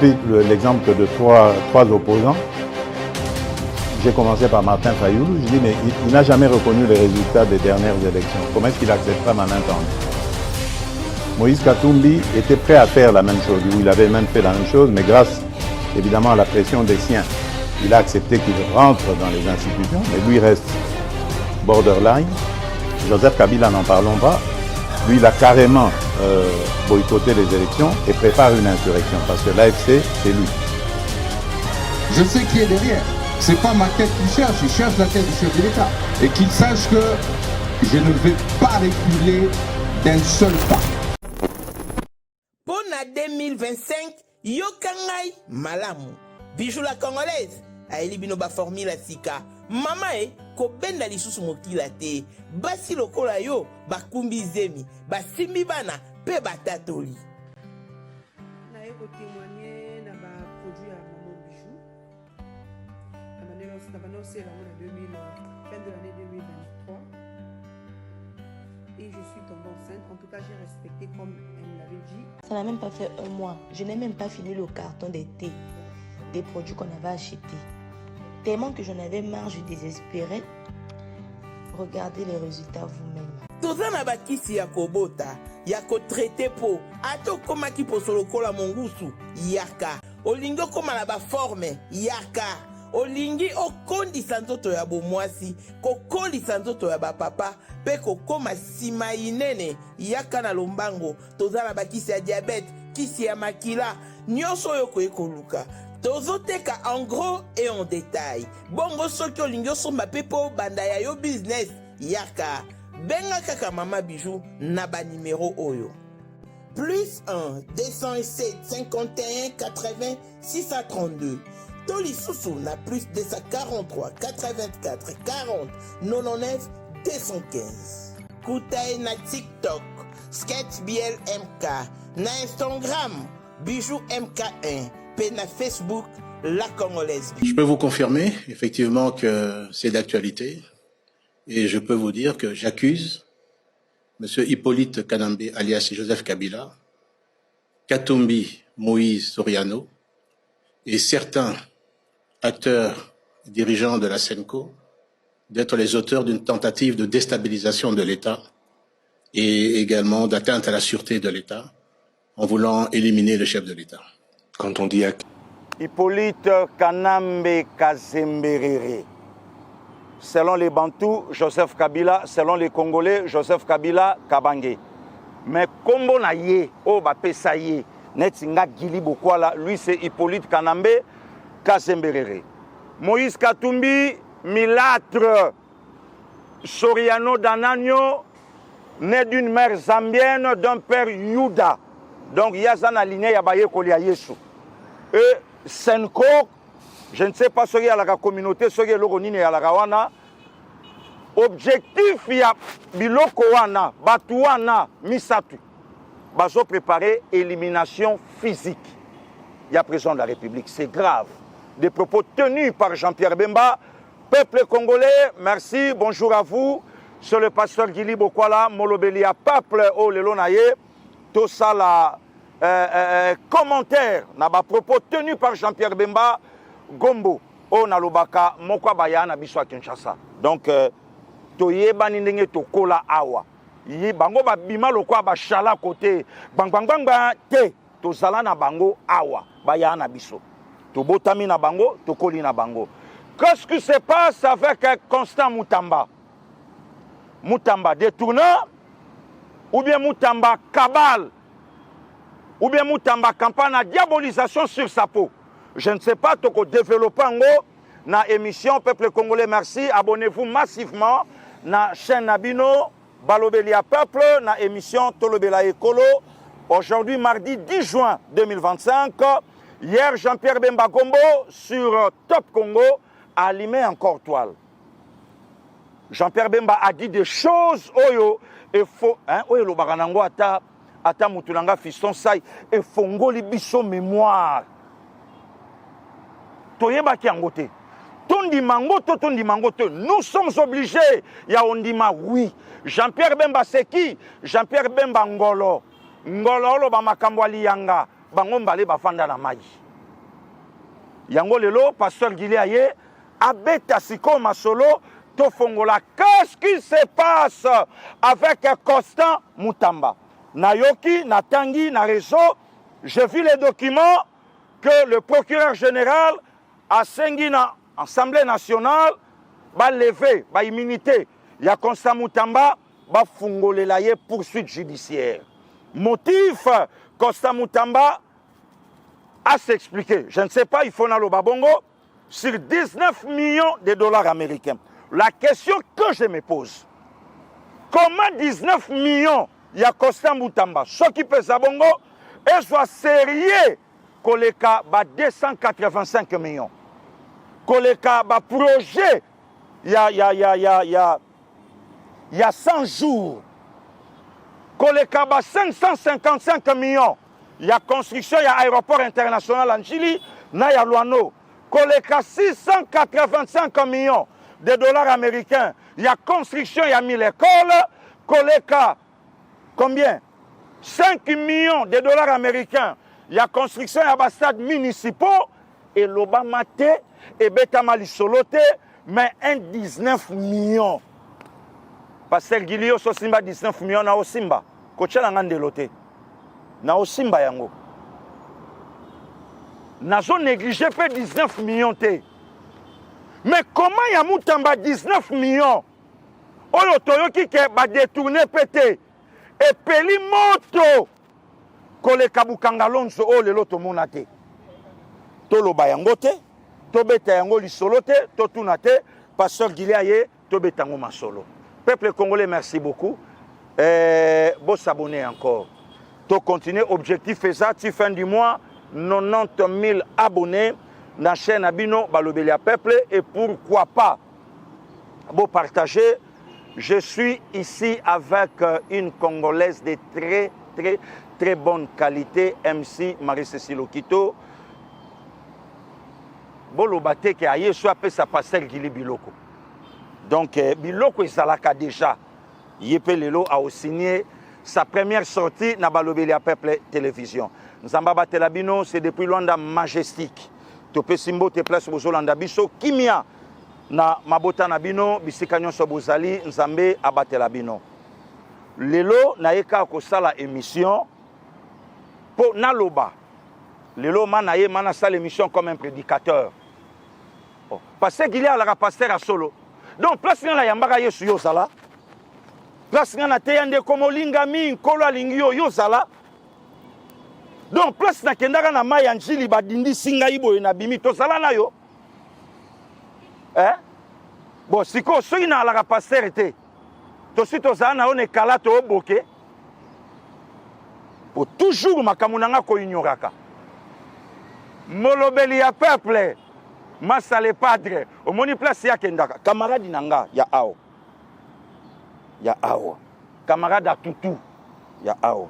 pris l'exemple de trois opposants. J'ai commencé par Martin Fayoulou. Je dis, mais il n'a jamais reconnu les résultats des dernières élections. Comment est-ce qu'il acceptera ma main tendue? Moïse Katumbi était prêt à faire la même chose. Il avait même fait la même chose, mais grâce évidemment à la pression des siens, il a accepté qu'il rentre dans les institutions, mais lui reste borderline. Joseph Kabila, n'en parlons pas. Lui, il a carrément boycotté les élections et prépare une insurrection, parce que l'AFC, c'est lui. Je sais qui est derrière. C'est pas ma tête qu'il cherche, il cherche la tête du chef de l'État. Et qu'il sache que je ne vais pas reculer d'un seul pas. Pour 2025, Yokangai Malamu. Bijou la Congolaise. Aeli binoba formule sika. Mama ko benda lisusu mokila te. Basi lokola yo bakumbi zemi. Basimbi bana pe batatoli. Na ko témoigner na ba produit à Maman Bijou. Na banoncé la fin de l'année 2023. Et je suis tombée enceinte. En tout cas, j'ai respecté comme elle me l'avait dit. Ça n'a même pas fait un mois. Je n'ai même pas fini le carton des thés, des produits qu'on avait achetés. Tellement que j'en avais marre, je désespérais. Regardez les résultats vous-même. Tozana bakisi ya kobota, ya ko traité po, ato koma ki posolo kola mongusu, yaka. Olingo koma na ba forme, yaka. Olingi okondisa nzoto ya bomwasi, kokolisa nzoto ya bapapa, pe kokoma sima inene, yaka na lombango, tozana bakisi ya diabète, kisi ya makila, nyonso yo koekoluka. Tozoteka en gros et en détail. Bongo soki olingi osomba pepo banda ya yo business, yaka. Benga kaka Mama Bijou na ba numéro oyo. Plus 1 207 51 80 632. Toli Soussou na plus 243 84 40 99 215. Koutaï na TikTok, Sketch BLMK, na Instagram, Bijou MK1, pe na Facebook, La Congolaise. Je peux vous confirmer effectivement que c'est d'actualité et je peux vous dire que j'accuse M. Hippolyte Kanambe alias Joseph Kabila, Katumbi Moïse Soriano et certains acteurs dirigeants de la SENCO d'être les auteurs d'une tentative de déstabilisation de l'État et également d'atteinte à la sûreté de l'État en voulant éliminer le chef de l'État. Quand on dit Hippolyte Kanambe Kazemberere, selon les Bantous, Joseph Kabila, selon les Congolais, Joseph Kabila Kabangé. Mais Kombo na ye, oh ba pesa ye, netinga gili bokwala, lui c'est Hippolyte Kanambe Kazemberere. Moïse Katumbi, milâtre, Soriano Danagno, né d'une mère zambienne, d'un père Yuda. Donc, il y a un aligné, il y a Kolia Yesu. Et Senko, je ne sais pas ce qu'il y a la communauté, ce qu'il y a l'Oronine et la Rawana. Objectif, il y a Bilokowana, Batouana, Misatu. Bazo préparer élimination physique. Il y a président de la République, c'est grave. Des propos tenus par Jean-Pierre Bemba. Peuple congolais, merci, bonjour à vous. Sur le pasteur Gili Bokwala, Molobelia, peuple au Lelonaye. Tout ça, la commentaire, na ba propos tenus par Jean-Pierre Bemba, Gombo, au Nalobaka, Mokwa Bayana, Biswa Kinshasa. Donc, toye banindenge to kola awa. Yi bango ba bima lokwa ba chala côté. Bang bang bang bang te. To zala na bango awa. Bayana biso. To botami na bango, to koli na bango. Qu'est-ce qui se passe avec Constant Moutamba? Moutamba détournant, ou bien Moutamba cabale, ou bien Moutamba campagne à diabolisation sur sa peau. Je ne sais pas, toko développant na émission Peuple Congolais, merci. Abonnez-vous massivement na chaîne Nabino, Balobelia Peuple, na émission Tolobela Ekolo. Aujourd'hui, mardi 10 juin 2025. Hier, Jean-Pierre Bemba Gombo sur Top Congo a allumé encore toile. Jean-Pierre Bemba a dit des choses, oyo, et faut, hein, oyo lo baranango ata mutunanga fiston sai, et fongoli biso mémoire. Toyeba ki angote. Tondi mangote. Nous sommes obligés. Ya ondima, oui. Jean-Pierre Bemba c'est qui? Jean-Pierre Bemba Ngolo. Ngolo lo ba makambo aliyanga. Bango mbale ba fanda na maji. yango lelo pasteur Gili aye abeta siko masolo to fongola. Qu'est-ce qui se passe avec Constant Moutamba? Nayoki, Natangi, na réseau, j'ai vu les documents que le procureur général a sengi na Assemblée nationale va lever, va immunité. Il y a Constant Moutamba, va fongolela ye poursuite judiciaire. Motif, Constant Moutamba à s'expliquer. Je ne sais pas, il faut dans le babongo sur 19 millions de dollars américains. La question que je me pose, comment 19 millions il y a Constant Moutamba, ce qui peut sabongo, et soit sérieux, koleka ba 285 millions. Koleka ba projet, il y a 100 jours. Koleka ba 555 millions. Il y a construction, il y a aéroport international en Chili, na ya Luano. Koleka 685 millions de dollars américains. Il y a construction, il y a 1000 écoles. Koleka, combien? 5 millions de dollars américains. Il y a construction, il y a des stades municipaux. Et l'Obama et Betamali Solote, mais 19 millions. Parce que Gilio Sosimba 19 millions na Osimba. Kocha la ngande lote. Na Osimba yango. Nazo négligé fait 19 millions te. Mais comment y a Moutamba 19 millions? Oyo toyoki ke ba détourner pété. Et peli moto. Kole kabukanga lonzo o lelo to monate. To loba yango te, to beta yango lisolo te, to tuna te, pasteur Gileaye, to betango masolo. Peuple congolais, merci beaucoup. Bon s'abonner encore. To continuer, objectif c'est ça, tu fin du mois, 90 000 abonnés dans la chaîne Abino, Balobelia Peuple, et pourquoi pas, bon partager. Je suis ici avec une Congolaise de très bonne qualité, MC Marie-Cécile Okito. Bolobate qui a eu soit sa passer Gili Biloko. Donc Biloko ezalaka déjà. Yepelelo a signé sa première sortie na Balobelia Peuple télévision. Nzamba Batelabino c'est depuis Luanda Majestic. Topé Simbo te place Bozolanda biso kimia na mabota na bino bisika nyonso bozali Nzambe abatelabino. Lelo na eka ko sala émission po naloba. Lelo manaye mana sala émission comme un prédicateur. Parce qu'il y a la pasteur à solo. Donc, place la yambaka yesu yo sala. Place na teyande komo lingami nkolo lingio yo sala. Donc, place na kendaka na maya njili badindi singa ibo na bimi to sala na yo. Bon, siko soki na la pasteur te. To si to sala na one kala to boke. Pour toujours makamunanga ko ignoraka. Molobeli ya peuple. Massa les padres, au moni place ya kendaka. Camarade nanga, ya ao. Ya ao. Camarade à toutou, ya ao.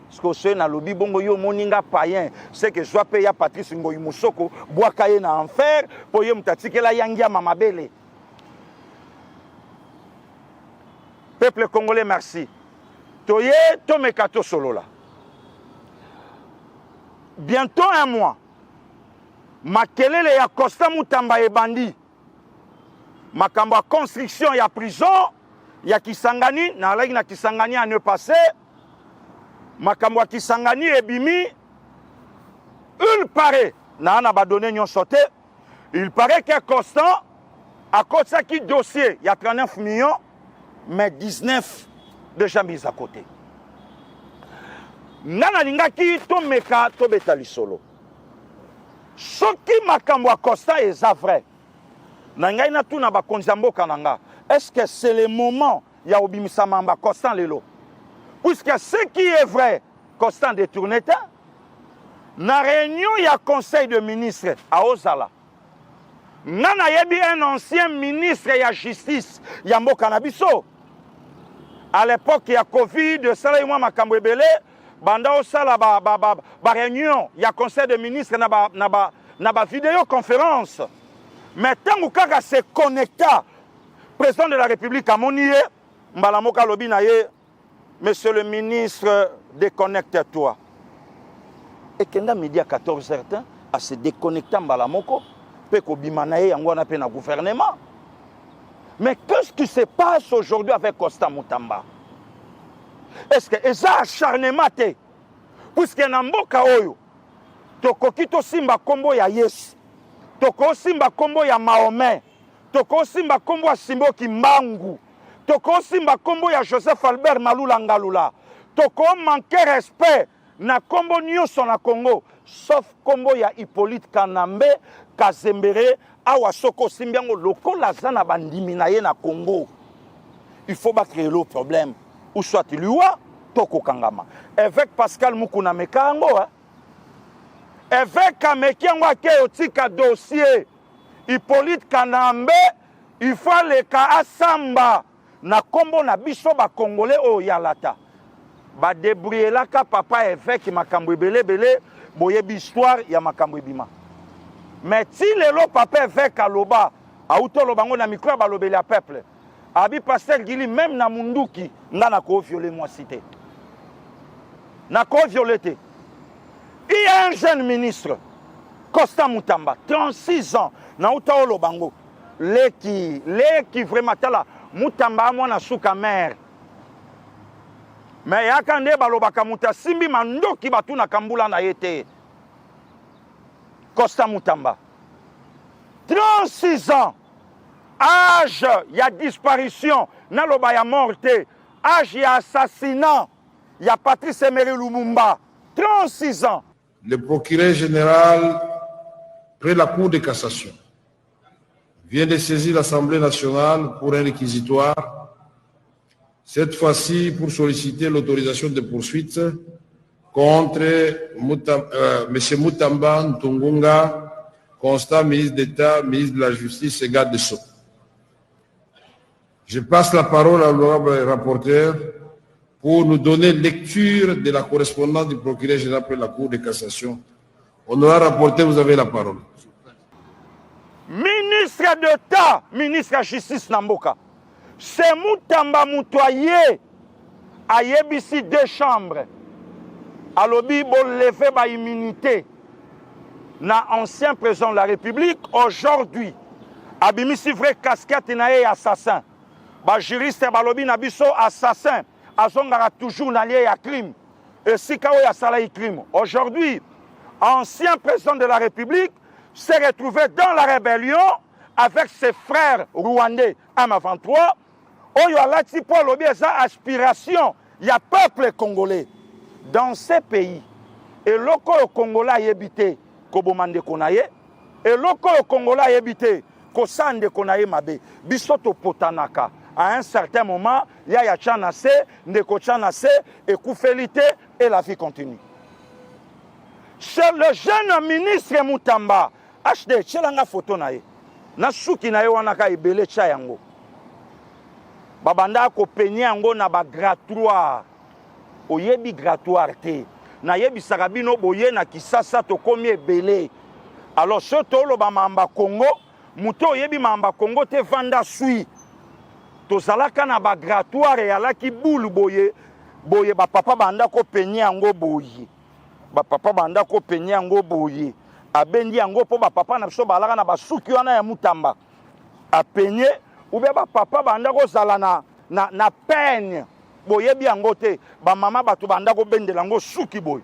Ce que c'est na lobi bongo yo moninga païen, c'est que soit payé à Patrice Ngoyi Moussoko, bois kaye na enfer, pour yo mtatike la yangia mamabele. Peuple congolais, merci. Toye, tomekato solo là. Bientôt un mois, makelele ya Constant Moutamba et bandi. Makambo ya construction ya prison, ya Kisangani, na lagi na Kisangani à ne passer. Makambo ya Kisangani et bimi, il paraît, na abandonné nyon sauté, il paraît que Constant, à cause de qui dossier, il y a 39 millions, mais 19 déjà mis à côté. Nana lingaki to meka to betali solo. Soki makambo Constant est vrai. Nangai na tuna ba konzambo kananga. Est-ce que c'est le moment ya obimisa mamba Constant lelo? Puisque ce qui est vrai, Constant détourné ta. Na réunion ya conseil de ministres à Ozala. Nana yebi un ancien ministre ya justice ya mboka na biso. À l'époque ya Covid, sala moi makambo ebele. Banda osala ba réunion, il y a conseil de ministres na ba vidéoconférence. Mais tant que se connecta, président de la République à Monier, Mbalamoka lobi na ye, monsieur le ministre, déconnecte-toi. et kenda midi à 14h à se déconnecter en balamoko pe ko bimanaye yango na pe na gouvernement. Mais qu'est-ce qui se passe aujourd'hui avec Costa Mutamba? Est-ce que ça acharnement te? Puisque na mboka oyo tokoki to simba kombo ya Yesu, toko simba kombo ya Mahomet, toko simba kombo ya Simboki Mbangu, toko simba kombo ya Joseph Albert Malula Ngalula, toko manquer respect na kombo nyonso na Congo, sauf kombo ya Hippolyte Kanambe Kazembere awa soko simbiango lokola zana bandimi na ye na Congo. Il faut pas créer le problème. Ou soit il y a toko kangama. Avec Pascal Mukuna Mekango, avec Kamekiango ke otika dossier Hippolyte Kanambe, il faut les ka asamba na kombo na biso ba congolais o yalata. Ba débrouiller la ka papa évêque makambo belé boyebi histoire ya makambo bima. Mais si le papa évêque aloba auto lobango na micro ba lobeli a peuple. Abi pasteur Gili même na munduki ngana ko violer moi cité. Na ko violer. Il y a un jeune ministre Costa Mutamba 36 ans na uta lobango leki vraiment tala Mutamba mwana suka mère. Mais yakande balobaka muta simbi mandoki batu na kambula na yete. Costa Mutamba 36 ans. Âge, il y a disparition, naloba ya morte, âge, il y a assassinat, il y a Patrice Emery Lumumba, 36 ans. Le procureur général, près la Cour de cassation, vient de saisir l'Assemblée nationale pour un réquisitoire, cette fois-ci pour solliciter l'autorisation de poursuite contre M. Mutamba Ntungunga, constant ministre d'État, ministre de la Justice et garde des Sceaux. Je passe la parole à l'honorable rapporteur pour nous donner lecture de la correspondance du procureur général de la Cour de cassation. Honorable rapporteur, vous avez la parole. Ministre d'État, ministre de la Justice Namboka, c'est Mutamba Mutoye a yebisi 2 chambres. Alobi bo lever ba immunité na ancien président de la République aujourd'hui. Abimisi vrai casquette na ye assassin. Ba juriste balobi na biso assassin azongara toujours na lié ya crime et si kao ya sala crime. Aujourd'hui, ancien président de la République s'est retrouvé dans la rébellion avec ses frères rwandais M23. Oyo alati po lobi eza aspiration ya peuple congolais dans ces pays. Et loko congolais yebité ko bomande konaye et loko congolais yebité ko sande konaye mabe bisoto potanaka. À un certain moment, il y a Tchanase, Ndeko Tchanase, et Koufelité, et la vie continue. C'est le jeune ministre Mutamba. HD, tchelanga photo nae. Na suki nae wanaka ibele chayango. Babanda ko penye yango na ba grattoir. Oyebi grattoir te. Na yebi sarabino boye na kisasa to komi ebele. Alors ce tolo ba mamba Congo, muto oyebi mamba Congo te vanda sui. Tozalaka na ba grattoir ya laki boule boye ba papa banda ko penye yango boye. Ba papa banda ko penye yango boye. Abendi yango po ba papa na biso balaka na basuki wana ya Mutamba. A penye ou ba papa banda ko zala na peigne boye bi yango te ba mama batu banda ko bendela yango suki boye.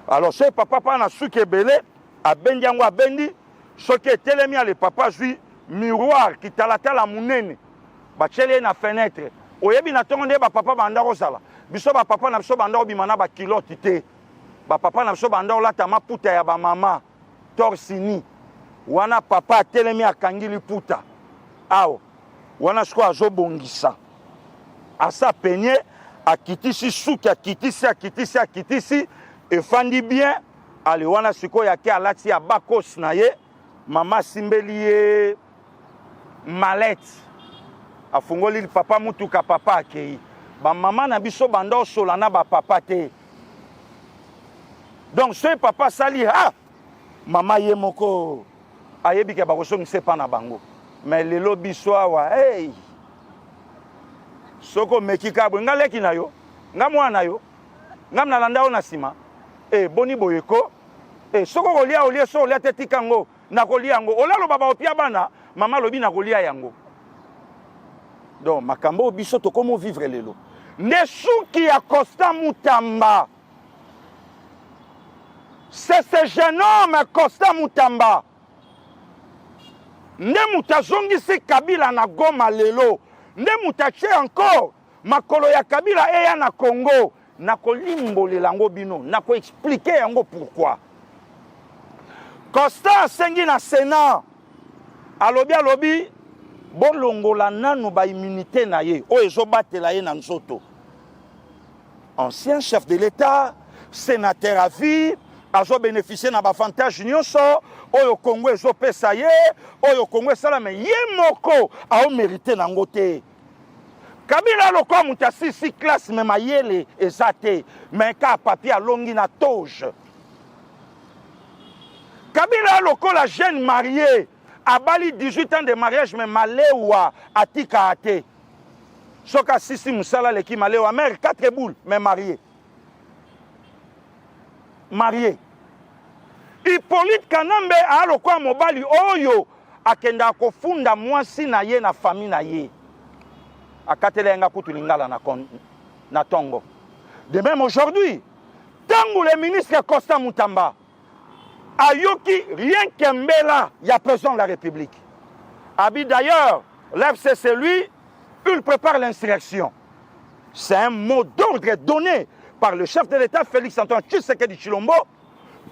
Alors ce papa pa na suki ebele abendi yango abendi soki etelemi ale papa zui miroir ki talatala munene. Bachele na fenêtre oyebi na tongo nde ba papa banda ko sala biso ba papa na biso banda ko bimana ba kilote te ba papa na biso banda ko lata maputa ya ba mama torsini wana papa telemi akangili puta awo wana siko azobongisa asa penye akitisi suki akitisi efandi bien ale wana siko yake alati ya bakos na ye mama simbeli ye malette afungoli papa mutuka papa akei ba mama na biso banda osola na ba papa te donc ce papa sali mama ye moko ayebi ke ba kosongisa pa na bango mais lelo biso awa hey soko mekika bo ngaleki na yo ngamwa na yo ngamna landa ona sima boni boyeko Et ce qu'on lit, on so lia teti kango, na kolia yango. Ola lo baba opia bana, maman lobi na kolia yango. Donc makambo biso to comment vivre lelo. Nesouki à Costa Moutamba. C'est ce jeune homme Costa Moutamba. Ne mutazongi se Kabila na Goma lelo. Ne mutache encore makolo ya Kabila eya na Congo. Na kolimbolela lango bino, na ko expliquer yango pourquoi. Costa sengi na Sénat. Alobi bolongola nanu ba immunité na ye. O ezo batela ye na nzoto. Ancien chef de l'État, sénateur à vie, azo bénéficier na ba avantage nyonso, oyo Congo ezo pesa ye, oyo Congo salame ye moko a o mérité nango te. Kabila loko mutasi si classe me mayele ezate, mais ka papier alongi na toge. Kabila loko la jeune mariée a bali 18 ans de mariage mais malewa atika ate. Soka sisi musala leki malewa mère 4 boules mais marié. Marié. Hippolyte Kanambe a loko mobali oyo akenda kofunda mwasi na ye na famille na ye. Akatelenga kutu lingala na tongo. De même aujourd'hui, tango le ministre Costa Moutamba ayoki rien qu'embela ya président de la République. Abi d'ailleurs, l'FCC lui, il prépare l'insurrection. C'est un mot d'ordre donné par le chef de l'État Félix Antoine Tshisekedi Tshilombo.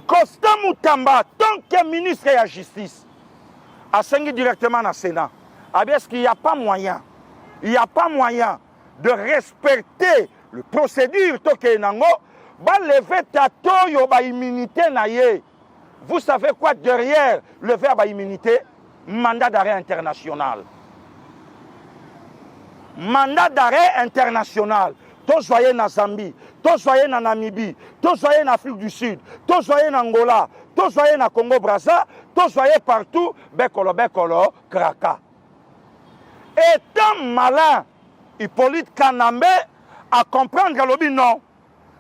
Costa Moutamba, tant que ministre de la Justice, a signé directement dans le Sénat. Abi est-ce qu'il n'y a pas moyen? Il n'y a pas moyen de respecter le procédure toke nango, ba lever tato yo ba immunité na ye. Vous savez quoi derrière le verbe à immunité? Mandat d'arrêt international. Mandat d'arrêt international. Tous voyez na Zambie, tous voyez na Namibie, tous voyez na Afrique du Sud, tous voyez na Angola, tous voyez na Congo-Brazza, tous voyez partout, bekolo, kraka. Étant malin, Hippolyte Kanambe à comprendre que non,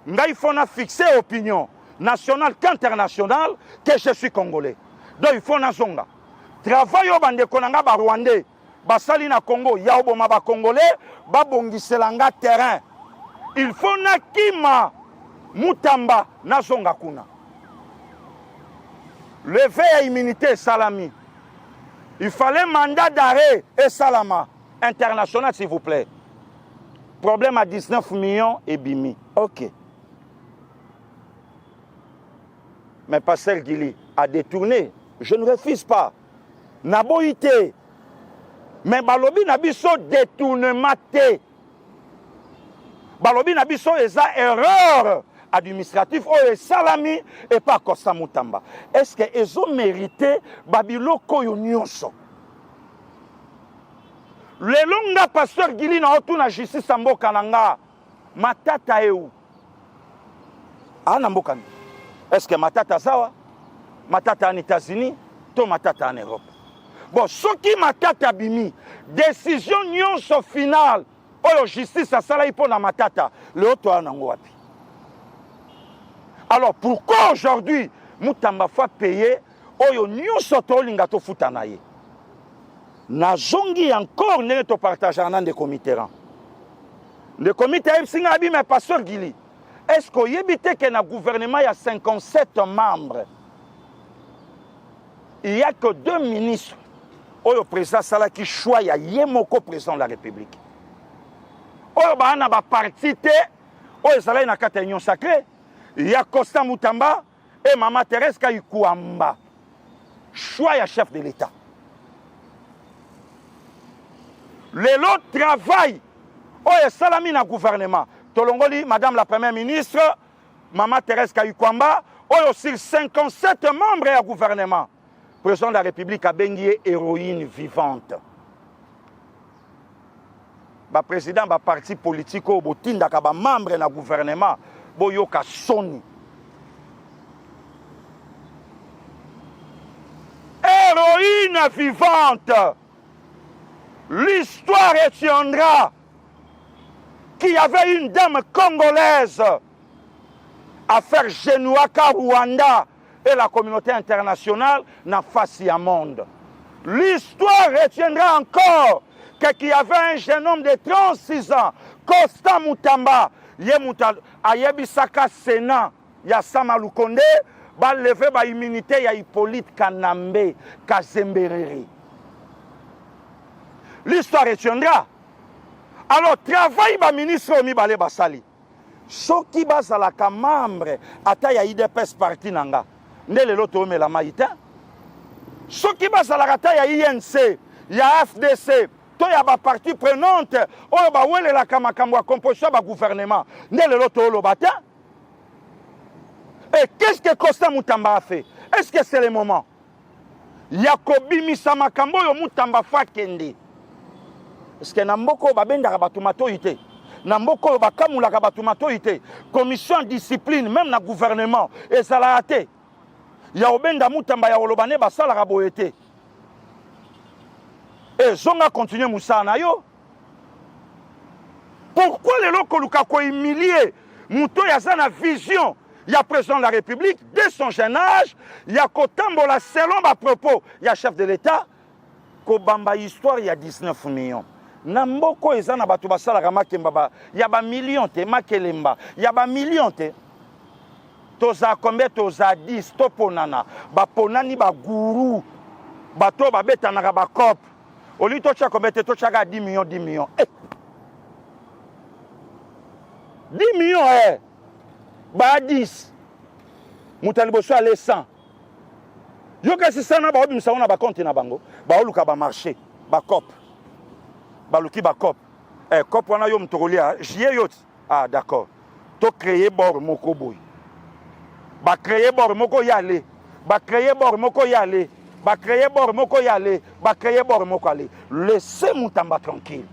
il faut fixer opinion nationale qu'internationale que je suis congolais. Donc il faut na zonga. Travail au bande konanga ba Rwandais, basali na Congo, ya oboma ba Congolais, ba bongiselanga terrain. Il faut na kima Moutamba na zonga kuna. Lever à immunité salami. Il fallait mandat d'arrêt et salama international, s'il vous plaît. Problème à 19 millions et bimi. Ok. Mais Pasteur Guili a détourné. Je ne refuse pas. Naboïté. Mais Balobi Nabiso détournement. Balobi Nabiso est à erreur administratif ou salami et pas Costa Moutamba. Est-ce qu'ils ont mérité Babilo Koyonyoso? Le longa pasteur Guili na otu na justice mboka nanga matata eu. Ana mboka. Est-ce que matata zawa? Matata en États-Unis, to matata en Europe. Bon, ce qui matata bimi, décision nyonso finale, oyo justice asala ipo na matata, le oto anango wapi. Alors pourquoi aujourd'hui Moutamba fa payer oyo nyonso to linga to futa na ye? Na zongi encore ne to partage en de comité. Le comité singa bi mais pasteur Guili. Est-ce que yebite que na gouvernement il y a 57 membres? Il n'y a que 2 ministres. Oyo président sala qui choisit yemoko président de la République. Oyo ba na ba parti te, oyo sala na kata union sacrée. Il y a Costa Moutamba et Maman Thérèse Kayikuamba. Choix à chef de l'État. Les autres travaillent. Oh, et salami na gouvernement. Tolongoli, Madame la Première ministre, Maman Thérèse Kayikuamba, oh, sur 57 membres à gouvernement. Président de la République a béni héroïne vivante. Le président du parti politique, le membre du gouvernement, Boyoka Soni. Héroïne vivante. L'histoire retiendra qu'il y avait une dame congolaise à faire Genouaka Rwanda et la communauté internationale na face à monde. L'histoire retiendra encore qu'il y avait un jeune homme de 36 ans, Constant Mutamba, ayebisaka Sénat, ya Sama Lukonde, ba levé ba immunité ya Hippolyte Kanambe, Kazembereri. L'histoire retiendra. Alors, travail ba ministre Omi Bale Basali. Soki bazalaka membre ata ya IDPS parti nanga. Ndele loto me la maïta. Soki bazalaka ata ya INC, ya FDC, to ya ba partie prenante, oyo ba wele la kamakambo ya composition ba gouvernement. Ndele loto lo bata. Et qu'est-ce que Constant Mutamba a fait? Est-ce que c'est le moment? Yakobi Misamakambo yo Mutamba fa kende. Est-ce que Namboko babenda batumato ite? Namboko bakamula batumato ite? Commission de discipline, même na gouvernement, et ça l'a raté. Ya obenda Mutamba ya olobane basala raboete. Et zonga continue Moussana yo. Pourquoi les locaux lukako humilié? Mouto ya zana vision. Il y a président de la République, dès son jeune âge, il y a Kotambola, selon ma propos, il y a chef de l'État, Kobamba histoire, il y a 19 millions. Namboko ezana batu basala ramakembaba, il y a ba millions te makelemba, il y a ba millions te. Toza combien toza 10 toponana, ba ponani ba guru, bato ba betana ba cop. Oli tocha combien te tocha 10 millions 10 millions. 10 millions ba 10 mutaliboso ale 100 yo kasi sana ba obi msaona ba compte na bango ba oluka ba marché ba cop ba luki ba cop cop wana yo mtokolia jie yot ah d'accord to créer bord moko boy ba créer bord moko yale ba créer bord moko yale ba créer bord moko yale ba créer bord moko ale laissez Mutamba tranquille.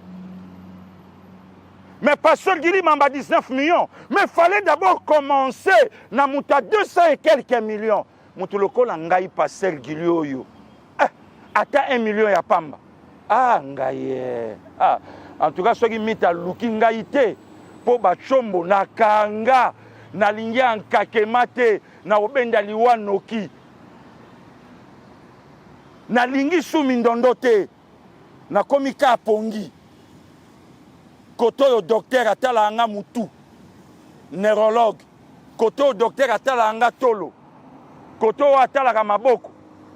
Mais Pasteur Gili m'a 19 millions. Mais il fallait d'abord commencer. Na mouta 200 et quelques millions. Moutuloko la ngai Pasteur Gili oyo. Ata 1 million ya pamba. Ah ngai. Ah en tout cas ceux qui mita luki ngai te po ba chombo na kanga na lingia nkakemate na obenda liwa noki. Na lingi sumi ndondo te. Na komika pongi. Koto yo docteur atala anga mutu, neurologue. Koto yo docteur atala anga tolo. Koto yo atala ga maboko.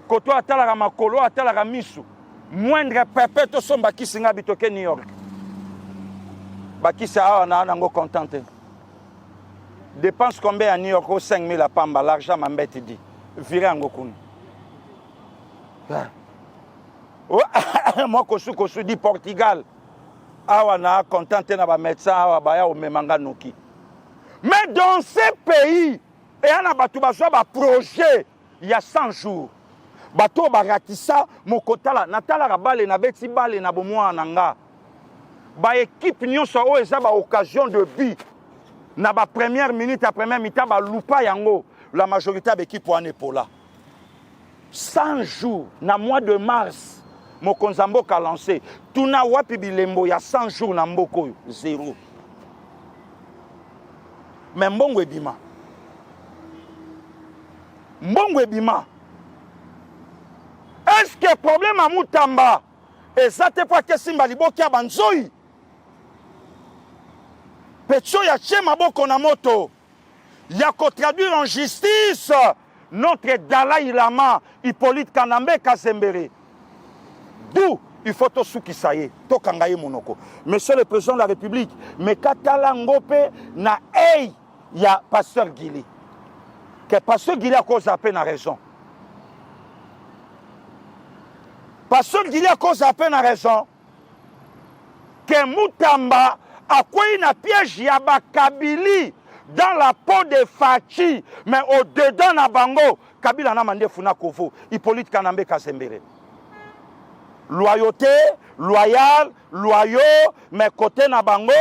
Koto yo atala ga makolo, atala ga misu. Moindre perpète son bakisi nga bitoke New York. Bakisi awa na nango contente. Dépense combien à New York? 5 000 à pamba, l'argent m'embête dit. Virez en gokun. Moi kosu dit Portugal. Awa na contenté na ba médecin awa baya o memanga noki. Mais dans ces pays et ana batu bazwa ba projet il y a 100 jours. Bato ba ratissa mokotala natala ka bale na beti bale na bomwa nanga. Ba équipe nyonso o eza ba occasion de but. Na ba première minute à première mi-temps ba lupa yango la majorité de l'équipe en épaula. 100 jours na mois de mars. Mokonzambo a lancé. Tuna wapi bilembo, il y a 100 jours na mboko, zéro. Mais mbongo ebima. Mbongo ebima. Est-ce que le problème à Mutamba, et ça te pas que Simba Liboki a banzoi? Pecho ya chema boko na moto. Il y a qu'à traduire en justice notre Dalai Lama, Hippolyte Kanambe Kazembere. D'où il faut tout ce qui ça y est, tout kangaye monoko. Monsieur le président de la République, mais katala ngope na hey, il y a Pasteur Gili. Que Pasteur Gili a cause à peine à raison. Pasteur Gili a cause à peine à raison. Que Mutamba a quoi une piège yaba Kabili dans la peau de Fachi, mais au-dedans na bango, Kabila na mande funa kovo, Hippolyte Kanambe Kazembere. Loyauté, loyal, loyaux, mais côté na bango,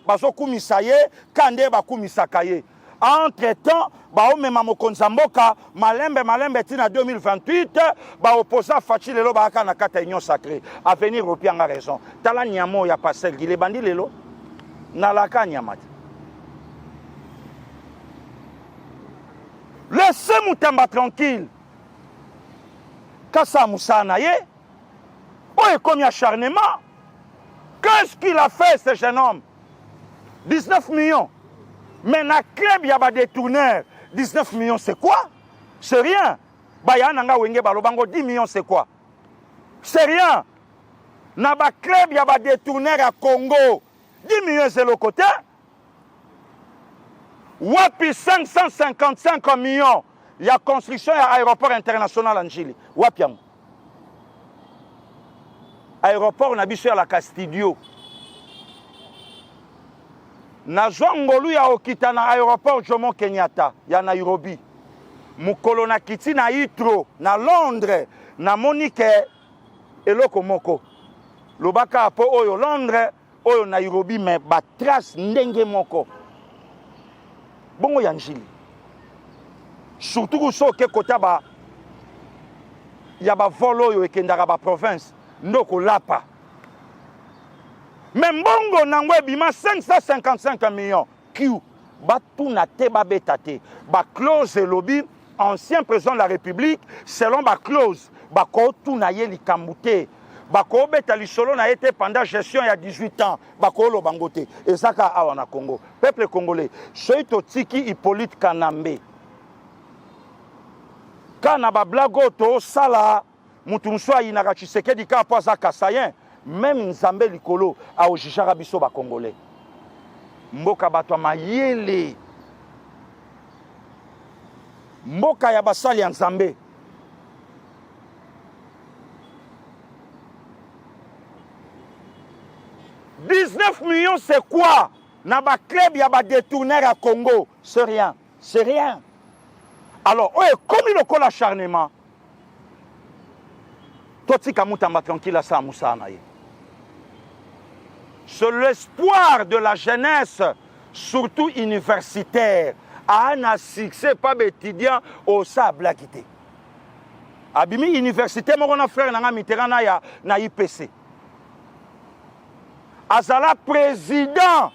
baso kumisaye, kande ba kumisakaye. Entre-temps, ba omema mokonzamboka, malembe tina 2028, ba opposant Fachi lelo ba aka na kata union sacrée. Avenir Opianga raison. Tala nyamo ya Pasteur Gili bandi lelo. Na laka nyamati. Laissez Moutamba tranquille. Kassa Moussana ye. Oh, et comme acharnement. Qu'est-ce qu'il a fait, ce jeune homme? 19 millions. Mais dans le club, il y a des détourneurs. 19 millions, c'est quoi? C'est rien. Bayananga Wenge Balobango, 10 millions, c'est quoi? C'est rien. Dans le club, il y a des détourneurs à Congo. 10 millions, c'est le côté. Wapi 555 millions. Il y a construction à l'aéroport international en Chili. Wapi yango. Aéroport, on a vu à la Castillo. Na Zongolu ya okita na aéroport Jomo Kenyatta ya Nairobi. Mukolo na kiti na Heathrow na Londres na Monique eloko moko. Lobaka apo oyo Londres oyo Nairobi me ba trace ndenge moko. Bongo ya njili. Surtout kuso ke kota ba ya ba volo oyo ekendaka ba province ndoko lapa. Mais mbongo nangwe bima 555 millions. Kiu batuna te babetate. Ba clause lobby ancien président de la République selon ba clause ba ko tuna ye likambute. Ba ko beta lisolo na été pendant gestion il y a 18 ans. Ba ko lo bangote. Ezaka awa na Congo. Peuple congolais, soito tiki Hippolyte Kanambe. Kana ba blago to sala mutu mswa inaka Tshisekedi ka poza kasayen. Même Nzambe likolo a ojijara biso ba Congolais. Mboka bato mayele. Mboka ya basali ya Nzambe. « 19 millions, c'est quoi? Na ba club ya ba détourneur à Congo. C'est rien. C'est rien. Alors, comme il a l'acharnement, Toti Kamutamba tranquille à ça, Moussa Anaye. C'est l'espoir de la jeunesse, surtout universitaire, à un succès, pas étudiant au sable quitté. Abimi université, mon frère n'a Mitterrand na IPC. Azala président,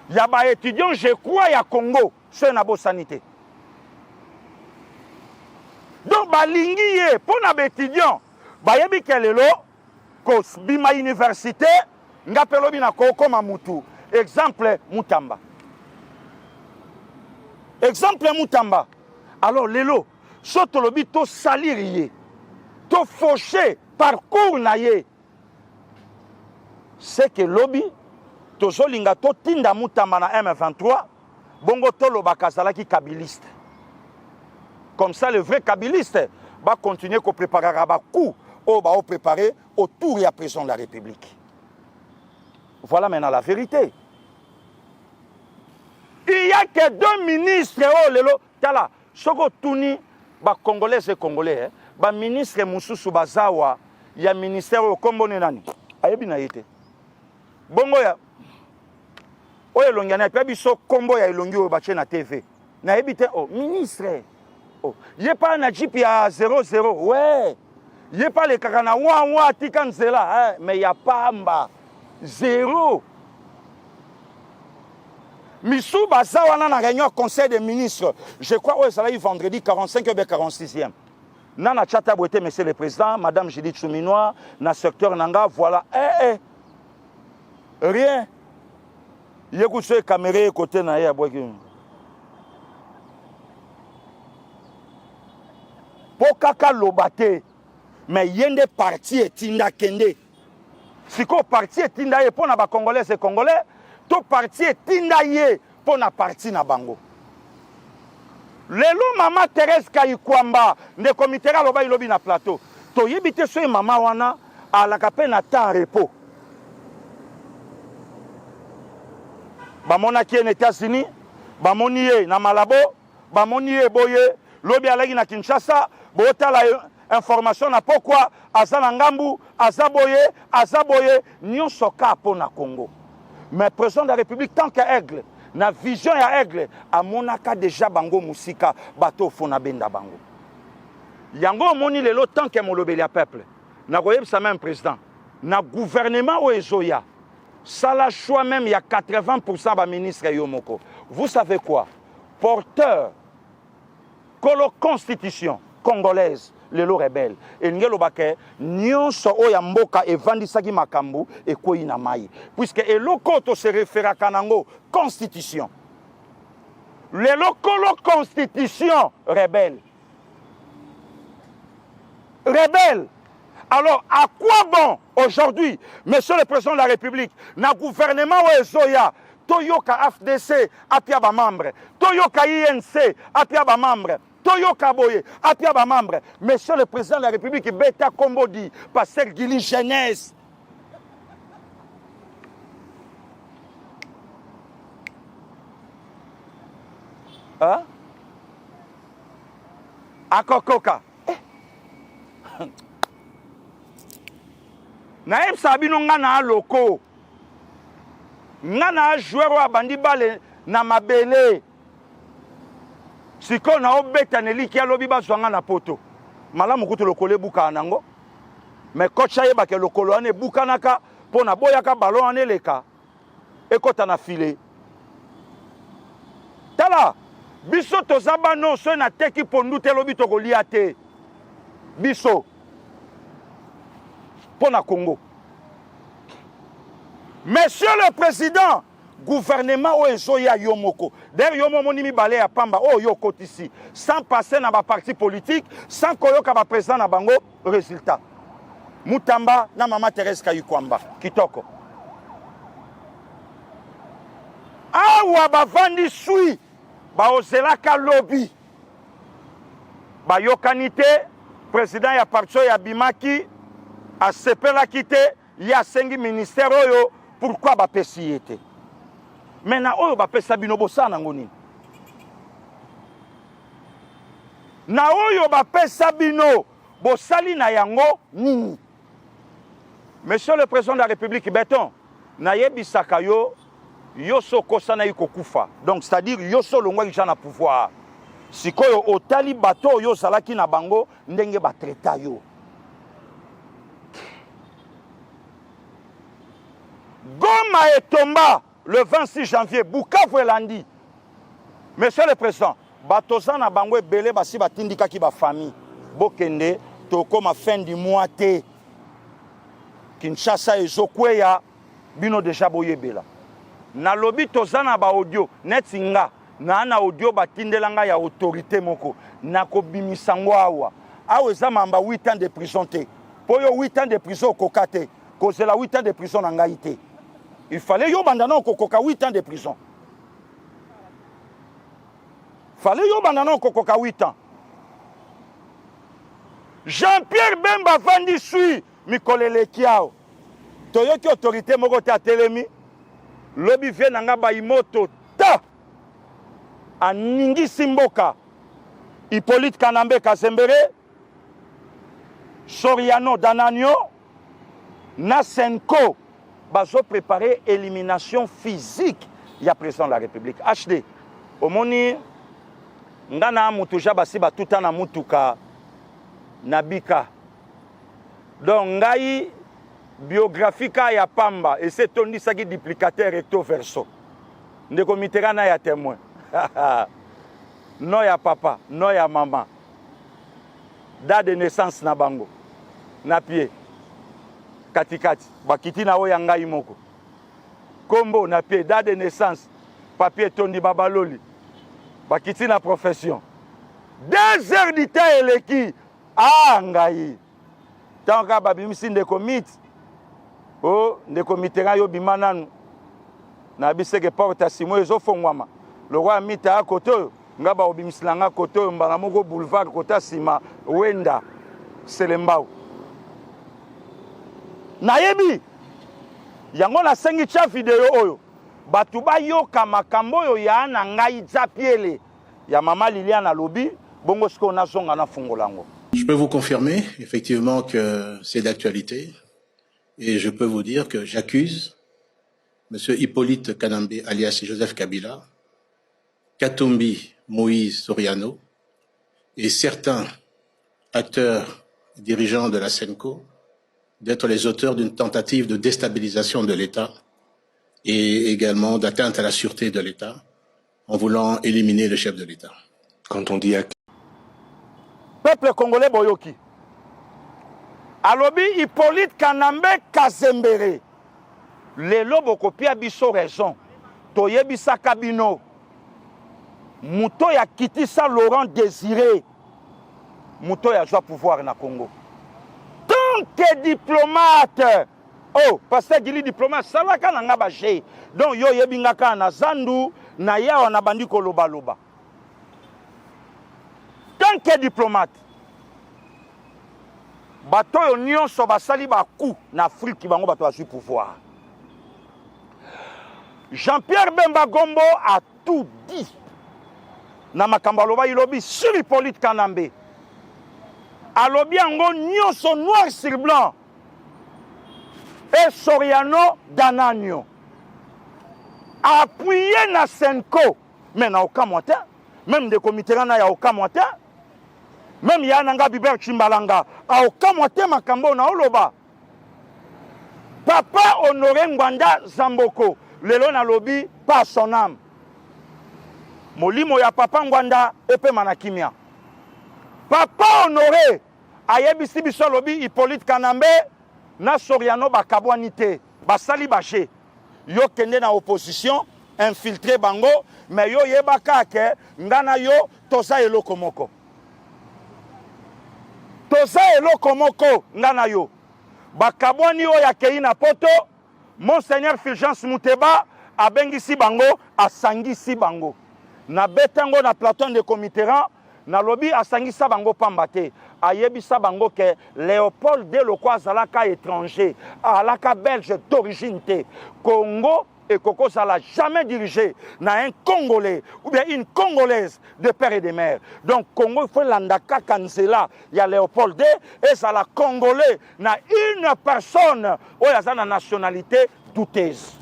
il y a des étudiants, je crois, il y a Congo, c'est une bonne sanité. Donc, balingi pour les étudiants, bayebi kelelo, ko bima université, ngapelo bina koko mamutu. Exemple Moutamba. Exemple Moutamba. Alors, lelo, soto lobi to salirié, to fauché, parcours naye. C'est que lobby, to zolinga to tinda Moutamba na M23, bongo to lobakazala ki kabiliste. Comme ça, le vrai kabiliste va continuer à préparer un coup au préparer autour et à prison de la République. Voilà maintenant la vérité. Il n'y a que deux ministres. Oh, lelo, tala, soko tuni, ba Congolais et Congolais, ba ministre Moussou Bazawa, il y a ministère au Kombone nani. Ayebi na yete. Bongo ya. Oye longiana, puis biso kombo ya ilongi o bache na TV. Na yebite oh ministre. Oh, il n'y a pas un Jeep à 0-0. Ouais. Il n'y a pas les Kakana. Ouah, Tikanzela. Mais il n'y a pas Amba. 0. Missou Bazawana na réunion conseil des ministres. Je crois que ça va vendredi 45 ou 46e. Nana Tchata Bouete, monsieur le président, madame Judith Souminois, na secteur Nanga, voilà. Rien. Il y a une caméra côté na ya Pokaka lobate, mais yende parti etinda kende. Si ko parti etinda ye pour na ba Congolais et Congolais, to parti etinda ye pour na parti na bango. Lelo mama Thérèse Kayikwamba, ne komitera loba ilobi na plateau. To yebite so mama wana a la kapé na temps repos. Bamona ki en États-Unis, bamoni ye na Malabo, bamoni ye boye, lobi alagi na Kinshasa. Bota la information na pourquoi Azana Ngambu, Azaboye, Nyon Soka pour na Congo. Mais président de la République, tant qu'aigle, na vision ya aigle, à monaka déjà bango musika, bateau fona benda bango. Yango moni lelo tant que molobeli a peuple. Na koyeb sa même président. Na gouvernement o ezoya. Ça la choix même il y a 80% ba ministre Yomoko. Vous savez quoi? porteur que la constitution congolaise lelo rebelle elingi elobake nyonso oyo ya mboka evandisaki makambo ekwei na mai puisque eloko oyo tosereferaka nango constitution lelo kolo constitution rebelle. Alors, à quoi bon aujourd'hui, Monsieur le Président de la République, na gouvernement ou Ezoya, Toyoka AFDC, apiaba membre, Toyoka INC, apiaba membre, Toyoka Boye, apiaba membre, Monsieur le Président de la République, Beta Kombodi, Pasteur Guili Jeunesse. Hein? Akokoka. Na bino nga na loko nga na joueur wa bandi bale na mabele siko na obeta neliki alobi bazwanga na poto malamu kutu lokole buka nango mais coach ayeba ke lokolo ane buka naka pona boyaka ballon ane leka ekota na file tala biso tozaba no so na teki pondu te lobi tokolia te biso pour na Congo. Monsieur le Président, gouvernement o ezoya yomoko. D'ailleurs yomo nimi balé à Pamba o yoko ici, sans passer dans ba parti politique, sans koyoka ba président na bango résultat. Mutamba na mama Thérèse Kayukwamba kitoko. Awa bavandi sui ba ozelaka lobby. Ba yokanité président ya parti ya Bimaki a sepela kite ya sengi ministère oyo pourquoi ba pesi été maintenant oyo ba pesa bino bosana ngoni na oyo ba pesa bino bosali na yango nini. Monsieur le Président de la République beton na yebisaka yo yoso kosana yiko kufa donc c'est-à-dire yoso longwa ki na pouvoir sikoyo otali bato yo salaki na bango ndenge ba traita yo. Goma et Tomba, le 26 janvier, Bukavu et Landi. Monsieur le Président, Batozana Bangwe Bele Basi Batindika ki ba famille. Bokende, toko ma fin du mois te. Kinshasa et Zokweya, bino deja boye bela. Na lobi tozana ba audio, netinga, na ana audio batindelanga ya autorité moko. Na ko bimisango awa. Awe zamamba 8 ans de prison te. Poyo 8 ans de prison kokate. Cause la 8 ans de prison en Haïti. Il fallait yo bandana kokoka 8 ans de prison. Fallait yo bandana kokoka 8 ans. Jean-Pierre Bemba Vandi Sui Mikolele Kiao. Toyoki autorité moko ta telemi. Lobi vient nanga ba imoto ta. Aningi Simboka. Hippolyte Kanambe Kasembere. Soriano Dananio. Nasenko. Bazo préparer élimination physique il y a président de la République HD omoni ngana mutuja basi batuta na mutuka nabika donc ngai biographique ya Pamba et c'est tondi saki duplicateur recto verso ndeko Mitterrand ya témoin no ya papa no ya maman date de naissance na bango na pied katikati bakiti na oya ngai moko kombo na pied date de naissance papier tondi babaloli bakiti na profession 2 heures du temps eleki ngai tanka babimisi ndeko mit o ndeko Mitterrand yo bimananu na biseke porte simo ezofongwama le roi mita à côté ngaba obimisilanga côté mbala moko boulevard côté sima wenda selembao nayebi yango na sengi cha video oyo batu ba yoka makambo oyo ya na ngai zapiele ya mama Liliana lobi bongo siko na zonga na fungolango. Je peux vous confirmer effectivement que c'est d'actualité et je peux vous dire que j'accuse monsieur Hippolyte Kanambe alias Joseph Kabila, Katumbi Moïse Soriano et certains acteurs dirigeants de la SENCO d'être les auteurs d'une tentative de déstabilisation de l'État et également d'atteinte à la sûreté de l'État en voulant éliminer le chef de l'État. Quand on dit Peuple congolais boyoki. Alobi Hippolyte Kanambe Kazembere. Lelo bokopia biso raison. Toyebisa kabino. Muto ya kitisa Laurent Désiré. Muto ya joie pouvoir na Congo. Tant que diplomate. Oh, parce que Gili diplomate, ça va quand on a bâché. Donc yo yebingaka na zandu na ya na bandi koloba loba. Tant que diplomate. Bato yo nyonso basali ba coup na Afrique bango bato a su pouvoir. Jean-Pierre Bemba Gombo a tout dit. Na makambo loba ilobi sur Hippolyte Kanambe. Alobi ango nyonso noir sur blanc. Et Soriano Dananio. Appuyé na Senko. Mais na aucun moyen. Même des comités na ya aucun moyen. Même Yananga Biber Chimbalanga. A aucun moyen makambo na oloba. Papa Honoré Ngwanda Zamboko. Lelo na lobi pas son âme. Molimo ya papa Ngwanda epe manakimia. Papa Honoré ayebisi biso lobi Hippolyte Kanambe na Soriano bakabwanite basali baché. Yo kende na opposition infiltré bango mais yo yebaka ke ngana yo toza eloko moko. Toza eloko moko ngana yo. Bakabwani yo ya kei na poto Monseigneur Fulgence Mouteba abengisi bango asangisi bango. Na betango na plateau de Comiteran na lobby asangisa bango pambate. Ayebisa bango ke Léopold Delokwa zalaka étranger, alaka belge d'origine te. Congo et Koko Zala jamais dirigé na un Congolais ou bien une Congolaise de père et de mère. Donc Congo il faut l'andaka cancela, il y a Léopold D et ça la Congolais na une personne où il y a une nationalité douteuse.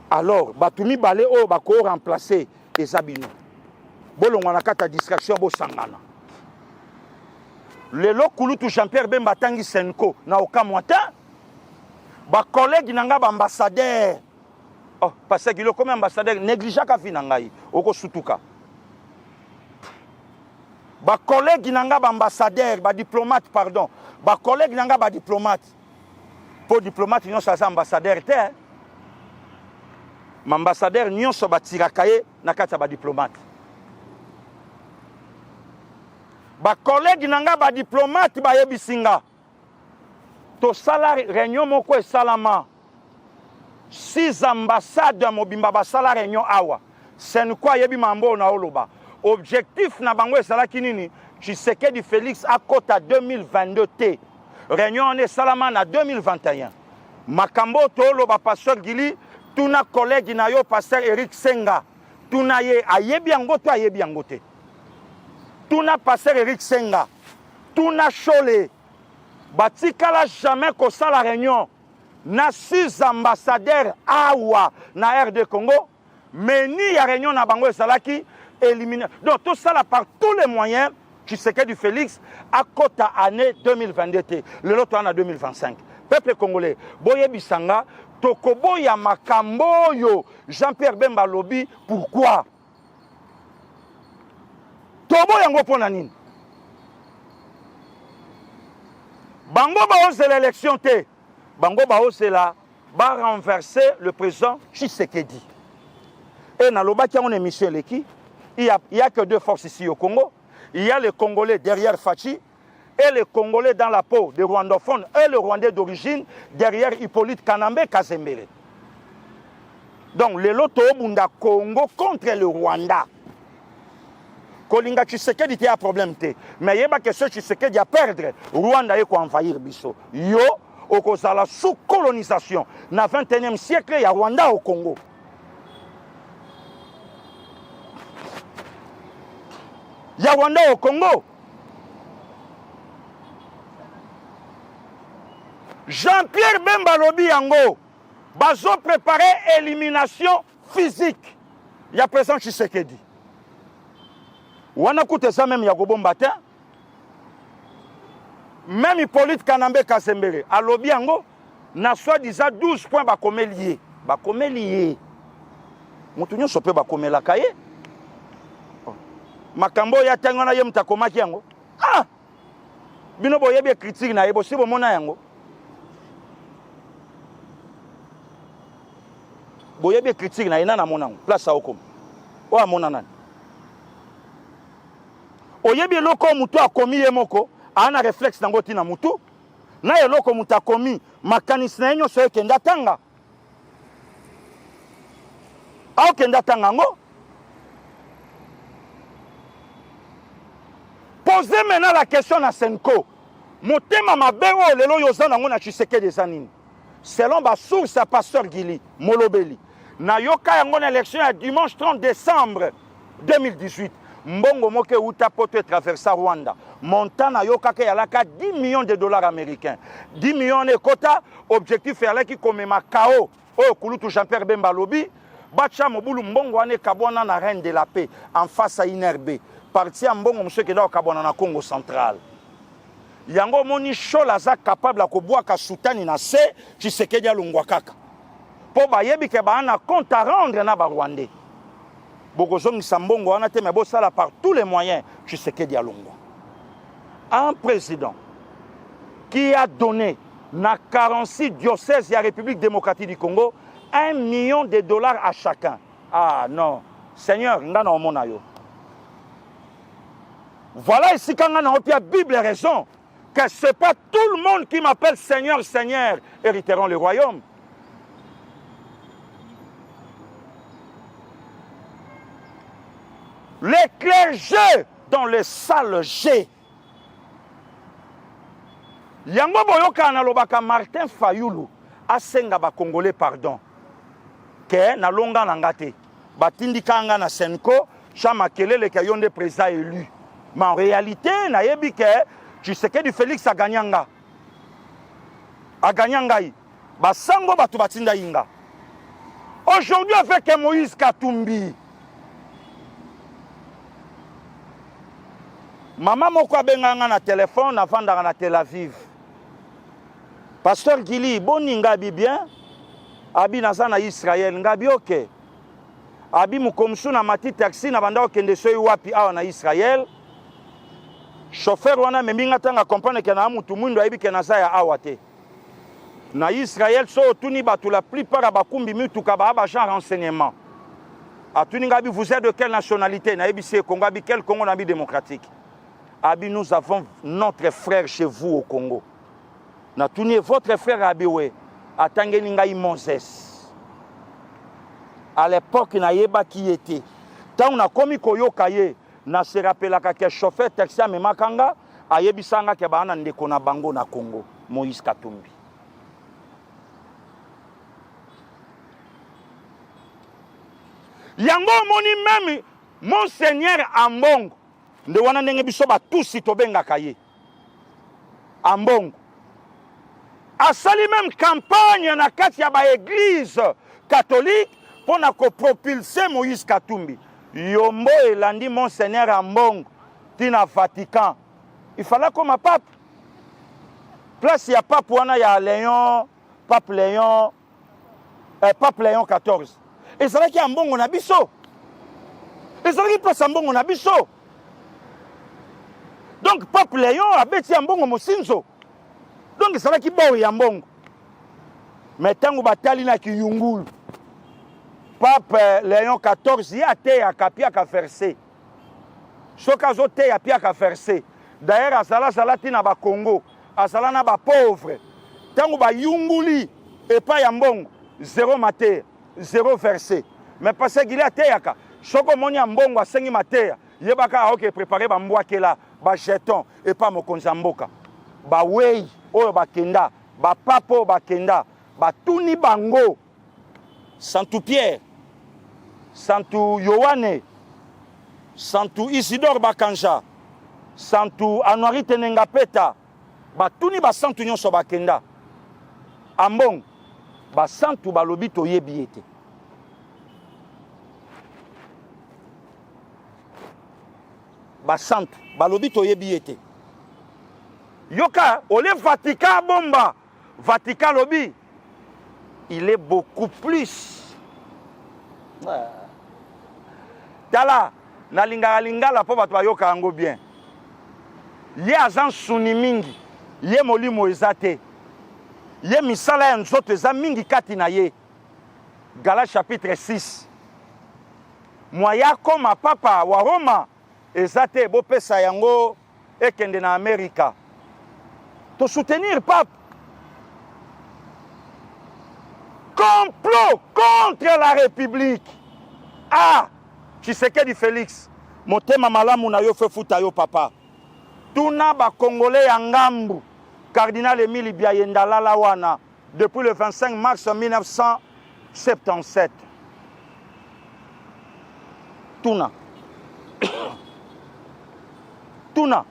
Alors batumi balé o bako remplacer ezabino. Bolongo na kata distraction bo sangana. Lelo kulutu Jean-Pierre Bemba tangi Senko na aucun moyen. Ba collègue nanga ba ambassadeur. Oh, parce que le comme ambassadeur négligea ka fi nangai oko sutuka. Ba collègue nanga ba ambassadeur, ba diplomate pardon. Ba collègue nanga ba diplomate. Pour diplomate non ça ambassadeur te. Ma ambassadeur nyonso ba tirakaye na kata ba diplomate. Ba collègue nanga ba diplomate ba yebisinga. To salari réunion moko e salama. 6 ambassades mobimba ba salari réunion awa. C'est quoi yebi mambo na oloba. Objectif na bango esalaki nini? Tshisekedi Félix à kota 2022 T. Réunion en salama na 2021. Makambo to oloba pasteur Gili tuna collègue na yo pasteur Eric Senga. Tuna ye ayebi yango to ayebi yango te. Tuna pasteur Eric Senga. Tuna Chole. Batikala jamais ko sala réunion na 6 ambassadeurs awa na RD Congo mais ni ya réunion na bango esalaki éliminé. Donc tout ça là par tous les moyens Tshisekedi Félix à kota année 2022 le lot en 2025. Peuple congolais boye bisanga tokobo ya makambo yo Jean-Pierre Bemba lobi pourquoi tobo yango pona nini Bango baose l'élection te. Bango baose là, va renverser le président Tshisekedi. Et dans le bas qui a une émission il y a que 2 forces ici au Congo. Il y a les Congolais derrière Fachi et les Congolais dans la peau des Rwandophones et le Rwandais d'origine derrière Hippolyte Kanambe Kazembere. Donc les loto bunda Congo contre le Rwanda. Kolinga Tshisekedi était un problème te. Mais il y a que ce Tshisekedi a perdre. Rwanda est envahir biso. Yo, au cause de la sous-colonisation. Dans le 21e siècle, il y a Rwanda au Congo. Il y a Rwanda au Congo. Jean-Pierre Bemba Lobi Yango. Bazo préparé élimination physique. Il y a présent Tshisekedi. Wana koute ça même Yagobo Mbatin. Même Hippolyte Kanambe Kazembere. A lobi yango, na soi-disant 12 points bakome lié. Bakome lié. mutu nyonso pe bakomelaka ye makambo ya tango na ye mutakomaki yango bino boyebi critique na ye bosi bomona yango boyebi critique na ye nana mona yango place aokoma o amona nani oyebi eloko mutu akomi ye moko ana réflexe nango tina mutu na eloko mutu akomi makanisi na ye nyonso ekenda tanga aokenda tanga ngo. Posez maintenant la question à Senko. Motema mabero lelo yoza nango na Tshisekedi zanini. Selon ba source à pasteur Gili Molobeli. Na yoka yango na élection à dimanche 30 décembre 2018. Mbongo moke uta poto traversa Rwanda. Montant na yoka ke yalaka 10 millions de dollars américains. 10 millions de quota objectif faire qui comme Macao. Oh kulutu Jean-Pierre Bemba lobi. Bacha mobulu mbongo ane kabwana na reine de la paix en face à Inerbe. Parti en mbongo monsieur qui est kabwana na Congo central. Yango moni shola za capable à koboa ka soutani na se Tshisekedi alongwa kaka. Po ba yebi ke ba na compte à rendre na ba Rwandais. Bokozongi sambongo wana te me bo sala par tous les moyens Tshisekedi alongwa. Un président qui a donné na 46 diocèses de la République démocratique du Congo 1 million de dollars à chacun. Ah non, Seigneur, ngana omona yo. Voilà ici quand on a la Bible a raison que ce n'est pas tout le monde qui m'appelle Seigneur, Seigneur, hériteront le royaume. Les clergés dans les salles G. Yango boyoka na lobaka Martin Fayulu asenga ba Congolais pardon. Que na longa na ngate. Batindika nga na Senko, chama kelele ke yonde président élu. Mais en réalité, na yebi ke Tshisekedi Félix a gagnanga. A gagnanga yi. Ba sango batu batinda yinga. Aujourd'hui avec Moïse Katumbi. Maman moko abenganga na téléphone avandaka na Tel Aviv. Pasteur Gili, boni ngabi bien. Abi naza na Israël, ngabi ok. Abi mukomsu na mati taxi na banda okende soyi wapi awa na Israël. Chauffeur wana meminga tanga comprendre ke na mutu mwindo ayibi ke naza ya awa te. Na Israël so tuni batu la plupart abakumbi mituka ba agent renseignement. Atuni ngabi vous êtes de quelle nationalité? Na yebi se Congo abi quel Congo nabi démocratique. Abi nous avons notre frère chez vous au Congo. Na tuni votre frère abiwe. Atangeni ngai Moses. À l'époque, na yeba qui était. Tant on a commis koyoka ye, na se rappelaka ke chauffeur taxi a memakanga, ayebisanga ke ba na ndeko na bango na Congo, Moïse Katumbi. Yango moni même Monseigneur Ambongo, nde wana ndenge biso ba tusi tobengaka ye. Ambongo. A sali même campagne na kati ya ba église catholique pour na ko propulser Moïse Katumbi. Yombo elandi Monseigneur Ambongo tina Vatican. Il fallait comme un pape. Place ya pape wana ya Léon, pape Léon 14. Et c'est là qu'il y a Ambongo na biso. Et c'est là qu'il place Ambongo na biso. Donc pape Léon a beti Ambongo mosinzo. Donc c'est là qui boit Yambongo. Mais tant que batali na ki yungulu. Pape Léon 14 y a te ya kapia ka verser. Soka zo te ya pia ka verser. D'ailleurs azala tina ba Congo, azala na ba pauvre. Tant que ba yunguli et pas Yambongo, zéro mater, zéro verser. Mais parce qu'il a te ya ka. Soko moni Yambongo asengi mater, yebaka OK préparer ba mbwakela, ba jeton et pas mokonza mboka. Ba wei oyo bakenda ba papo bakenda ba tuni bango Santu Pierre Santu Yohane Santu Isidore Bakanja Santu Anuari Tenengapeta ba tuni ba santu nyonso bakenda ambong ba santu balobi toyebi ete ba santu balobi toyebi ete Yoka, ole Vatican bomba. Vatican lobby. Il est beaucoup plus. tala na lingala po bato bayoka yango bien ye azan suni mingi ye molimo eza te ye misala ya nzoto eza mingi kati na ye. Galates chapitre 6 moya koma papa wa Roma eza te bopesa yango ekende na Amerika to soutenir pape. Complot contre la République. Ah, Tshisekedi Félix, motema malamu na yo fe futa yo papa. Tuna ba Congolais ya ngambu, Cardinal Émile Biayenda Lalawana, depuis le 25 mars 1977. Tuna. Tuna.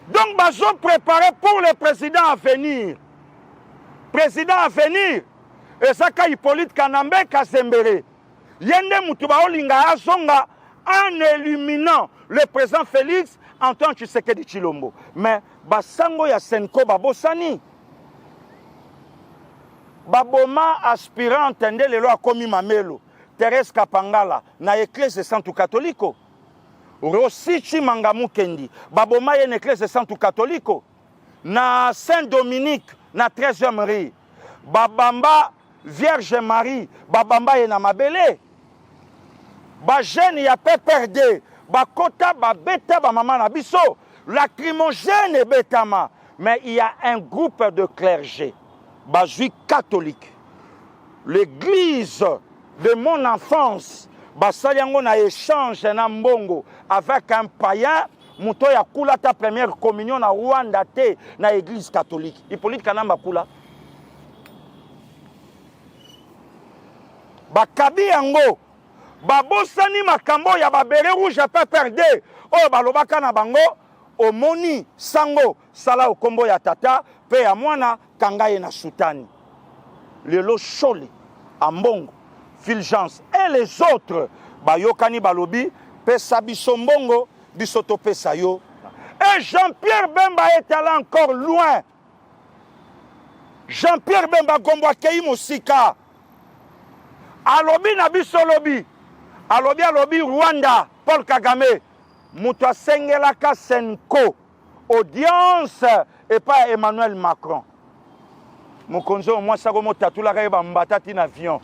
Donc, bazo préparé pour le président à venir. Président à venir. Et ça, Hippolyte Kanambe Kasembere. Yende Mutuba Olinga Azonga en éliminant le président Félix Antoine Tshisekedi Tshilombo. Mais, Basango ya Senko Babosani. Baboma aspirant entende le loi komi Mamelo. Thérèse Kapangala. Na église Santo Catholico. Rosichi Mangamu Kendi. Baboma yen église Santo Catholico. Na Saint-Dominique. Na 13e rue. Babamba Vierge Marie. Babamba yena mabele. Ba jeune ya PPRD. Ba kota ba beta ba maman na biso. Lacrymogène et betama. Mais il y a un groupe de clergé. Ba juif catholique. L'église de mon enfance. Ba saliango na échange na mbongo avec un païen. Muto ya kula ta première communion na Rwanda te na église catholique. Hippolyte Kanamba kula. Bakabi yango. Babosani makambo ya babere rouge pe perdre. Oh balobaka na bango omoni sango sala okombo ya tata pe ya mwana kangaye na sutani. Lelo Chole Ambongo Fulgence et les autres bayokani balobi pe sabiso mbongo bisoto pesa yo. Et Jean-Pierre Bemba est allé encore loin. Jean-Pierre Bemba Gombo Kei Mosika. Alobi na biso lobi. Alobi Rwanda Paul Kagame. Muto Sengelaka Senko. Audience et pas Emmanuel Macron. Mokonzo moi ça comme tatula kaiba mbatati na avion.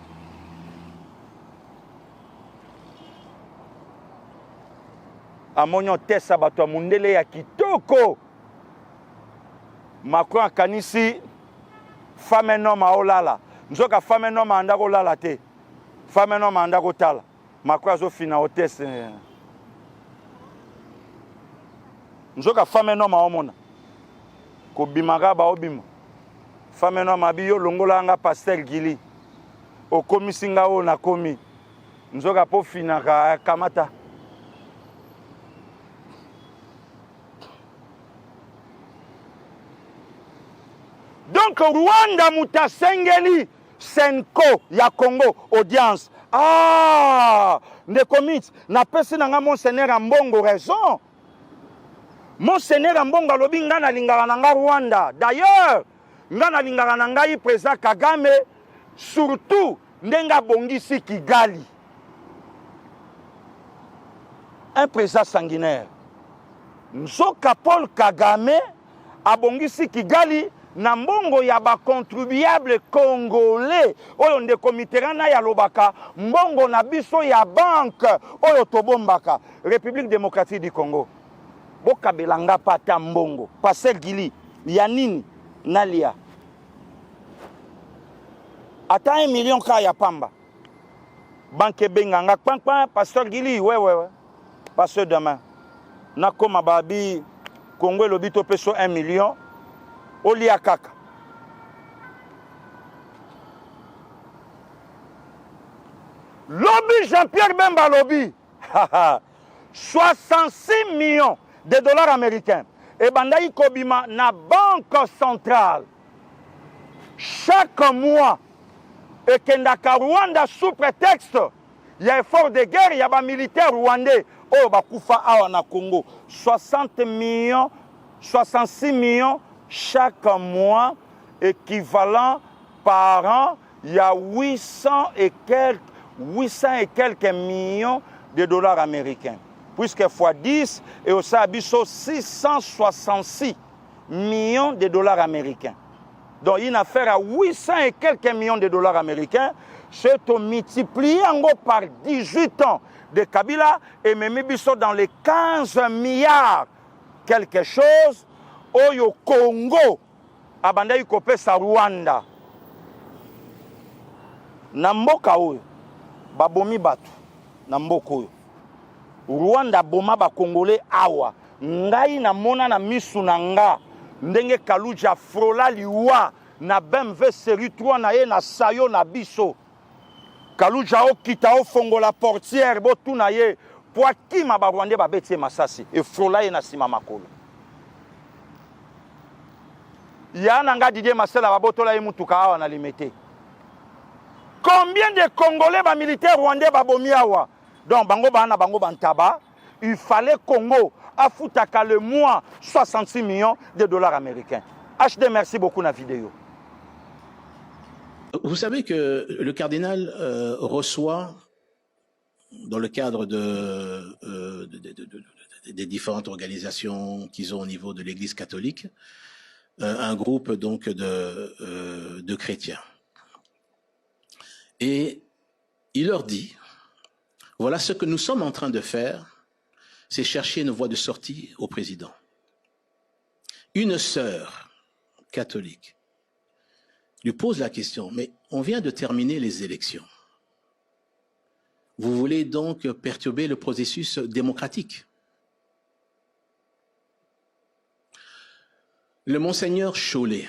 Amonyo tesa bato mundele ya kitoko. Macron akanisi femme no maolala. Nzoka femme no manda ko lala te. Femme no manda ko tala. Macron azo fina hotesse. Nzoka femme no maomona. Ko bimaka ba obimo. Femme no mabiyo longola nga pasteur Gili. O komisinga o na komi. Nzoka po fina ka kamata. Donc Rwanda mutasengeli Senko ya Congo audience. Ah, ne commit na pesi na nga Monseigneur Ambongo raison. Monseigneur Ambongo alobi nga na lingaka na nga Rwanda. D'ailleurs, nga na lingaka na ngai président Kagame surtout ndenga bongisi Kigali. Un président sanguinaire. Nzoka Paul Kagame abongisi Kigali na mbongo ya ba contribuable congolais oyo ndeko Mitterrand ya lobaka mbongo na biso ya banque oyo tobombaka République démocratique du Congo bokabelanga pata mbongo Pasteur Gili ya nini nalia ata 1 million ka ya pamba banque benganga kpankpa Pasteur Gili ouais Pasteur demain nakoma babi Congo lobito peso 1 million Olia Kaka. Lobby Jean-Pierre Bemba Lobby. 66 millions de dollars américains. Et Bandaï Kobima na banque centrale. Chaque mois, et Kendaka Rwanda sous prétexte, il y a effort de guerre, il y a des militaires rwandais. Oh, Bakoufa Awa na Congo. 60 millions, 66 millions. Chaque mois, équivalent par an, il y a 800 et quelques 800 et quelques millions de dollars américains. Puisque x 10 et au Sabiso 666 millions de dollars américains. Donc une affaire à 800 et quelques millions de dollars américains, c'est multiplié par 18 ans de Kabila et même biso dans les 15 milliards quelque chose au Congo abanda ikope sa Rwanda. Na mboka oyo babomi batu na mboka oyo Rwanda boma ba Congolais awa ngai na mona na misu na nga ndenge Kaluja frola liwa na BMW série 3 na ye na sayo na biso Kaluja okita ofongola portière botu na ye po akima ba Rwandais ba betie masasi e frola ye na sima makolo ya na nga Didier Masela ba botola ye mutuka awa na limité. Combien de Congolais ba militaires rwandais ba bomi awa? Donc bango bana bango bantaba, il fallait Congo afutaka le mois 66 millions de dollars américains. HD, merci beaucoup na vidéo. Vous savez que le cardinal reçoit, dans le cadre des différentes organisations qu'ils ont au niveau de l'Église catholique, un groupe donc de chrétiens. Et il leur dit, voilà ce que nous sommes en train de faire, c'est chercher une voie de sortie au président. Une sœur catholique lui pose la question, mais on vient de terminer les élections. Vous voulez donc perturber le processus démocratique? Le monseigneur Chollet,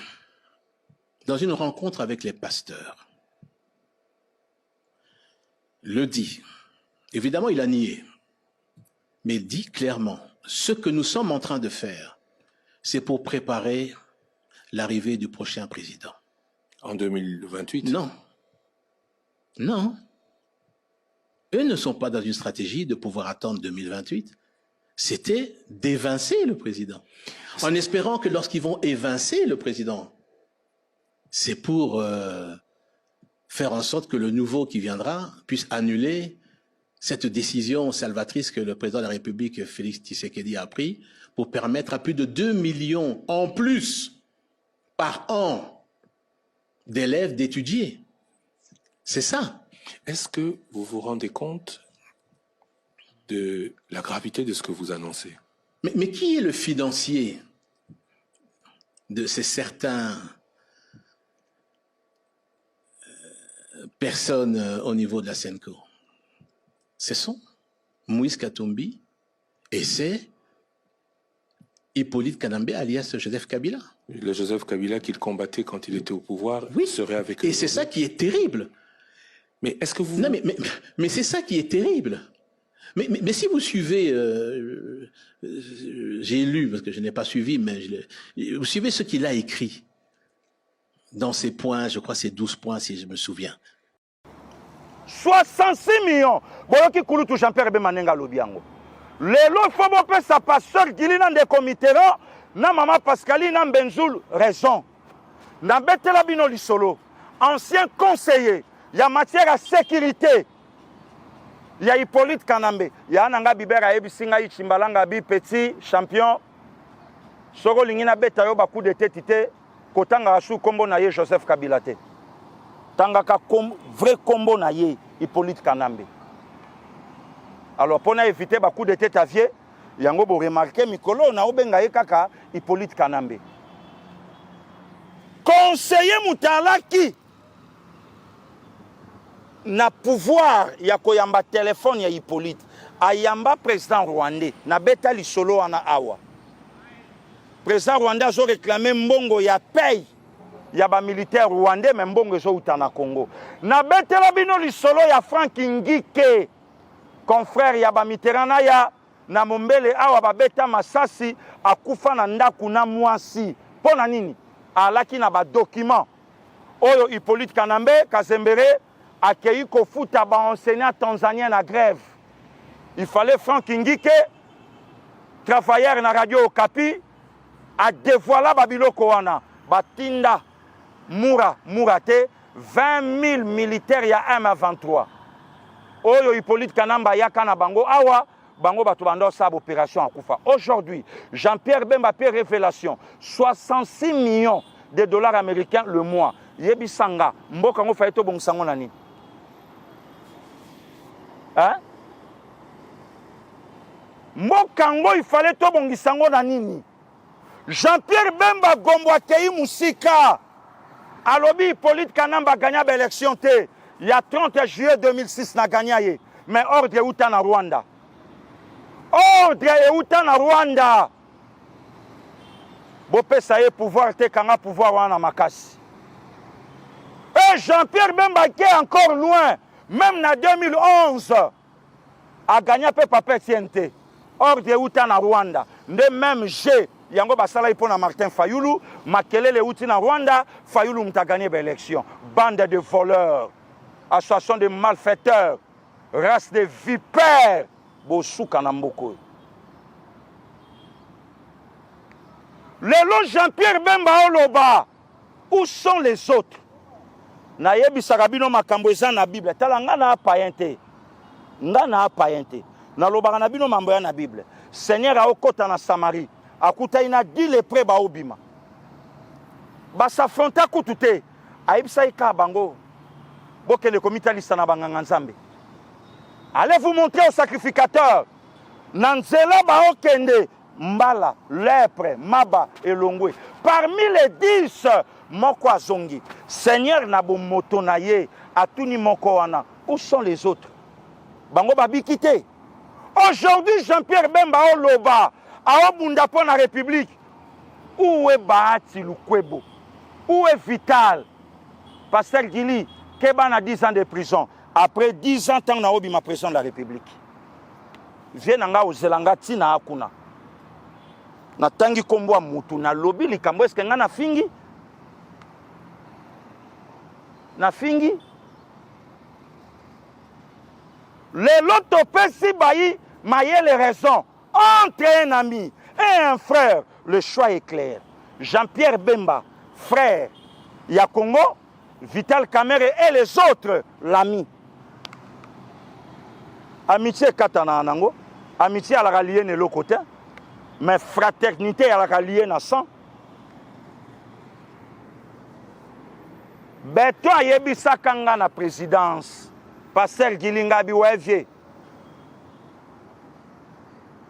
dans une rencontre avec les pasteurs, le dit. Évidemment, il a nié, mais il dit clairement, ce que nous sommes en train de faire, c'est pour préparer l'arrivée du prochain président. En 2028? Non. Non. Eux ne sont pas dans une stratégie de pouvoir attendre 2028. C'était d'évincer le président. En espérant que lorsqu'ils vont évincer le président, c'est pour faire en sorte que le nouveau qui viendra puisse annuler cette décision salvatrice que le président de la République, Félix Tshisekedi, a pris pour permettre à plus de 2 millions en plus par an d'élèves d'étudier. C'est ça. Est-ce que vous vous rendez compte de la gravité de ce que vous annoncez? Mais qui est le financier de ces certains personnes au niveau de la Senco? Ce sont Moïse Katumbi et c'est Hippolyte Kanambe alias Joseph Kabila. Le Joseph Kabila qu'il combattait quand il était au pouvoir, oui, serait avec eux. Et c'est ça qui est terrible. Mais est-ce que vous... Non, mais c'est ça qui est terrible. Mais si vous suivez, j'ai lu, parce que je n'ai pas suivi, mais vous suivez ce qu'il a écrit dans ces points, je crois c'est 12 points si je me souviens. 66 millions. Boyoki Kulutu Jean-Pierre Bemanenga Lobiango. Lelo faut que sa pasteur Gilina de comité na maman Pascaline Benzoul raison. Na betela bino lisolo. Ancien conseiller, il y a matière à sécurité. Il y a Hippolyte Kanambe, il y a Nanga Bibera Ebisinga Chimbalanga Bi petit champion. Soro lingina beta yo ba coup de tête kotanga asu kombo na ye Joseph Kabila te. Tangaka vrai combo na ye Hippolyte Kanambe. Alors pour éviter ba coup de tête à vie, yango bo remarquer mikolo na obenga ye kaka Hippolyte Kanambe. Conseiller Moutalaki na pouvoir ya koyamba téléphone ya Hippolyte ayamba président rwandais na beta lisolo ana awa. Président rwandais a réclamé mbongo ya paye ya ba militaire rwandais mais mbongo zo utana Congo. Na betela bino lisolo ya Frank Ngike confrère ya ba Mitterrand ya na Mombele awa ba beta masasi akufa na ndaku na mwasi. Pona nini? Alaki na ba document oyo Hippolyte Kanambe Kazembere accueilli kofuta ba enseignant tanzanien na grève. Il fallait Frank Ngike travailleur na radio Okapi a dévoilé babiloko wana batinda murate 20 000 militaires ya M23 oyo Hippolyte Kanamba yaka na bango awa bango bato bando sa opération à Koufa. Aujourd'hui, Jean-Pierre Bemba fait révélation 66 millions de dollars américains le mois. Yebi sanga mboka ngo faito bongsango nani. Hein? Mboka ngo il fallait to bongisango na nini? Jean-Pierre Bemba Gombo akei musika. Alobi Hippolyte Kanamba gagna l'élection té. Il y a 30 juillet 2006 na gagné. Mais ordre est outa na Rwanda. Ordre est outa na Rwanda. Bopé ça y pouvoir te kanga pouvoir wana makasi. Et Jean-Pierre Bemba qui est encore loin, même en 2011, a gagné peu papier TNT. Ordre est outa na Rwanda. De même G, yango basala ipo na Martin Fayulu, makelele outi na Rwanda, Fayulu mta gagné l'élection. Bande de voleurs, association de malfaiteurs, race de vipères, bosuka na mboko. Lelo Jean-Pierre Bemba oloba, où sont les autres? Na yebi sarabino makambo eza na Bible. Tala nga na apayente. Nga na apayente. Na lobaka na bino mambo ya na Bible. Seigneur a okota na Samarie. Akuta ina 10 lépreux ba obima. Ba s'affronta kutute. Aibisa ika bango. Boke le comité lista na banganga nzambe. Allez vous montrer au sacrificateur. Nanzela ba okende. Mbala, lèpre, maba et longwe. Parmi les 10, moko azongi. Seigneur na bo moto na ye, atuni moko wana. Où sont les autres? Bango babi kite. Aujourd'hui, Jean-Pierre Bemba oloba, a obunda po na République. Où est Bahati Lukwebo? Où est Vital? Pasteur Gili, Keba na 10 ans de prison. Après 10 ans, tant na obi ma prison de la République. Viens nga ozelanga tina akuna. Na tangi kombo mutu na lobi likambo eske nga na fingi? Na fingi? Les loto pesi bayi maye les raisons entre un ami et un frère. Le choix est clair. Jean-Pierre Bemba, frère, ya Congo, Vital Kamerhe et les autres, l'ami. Amitié katana nango, amitié à la rallier ne l'autre côté. Mais fraternité à la rallier na sang. Beto ayebi sakanga na présidence. Pasteur Gilinga biwevie.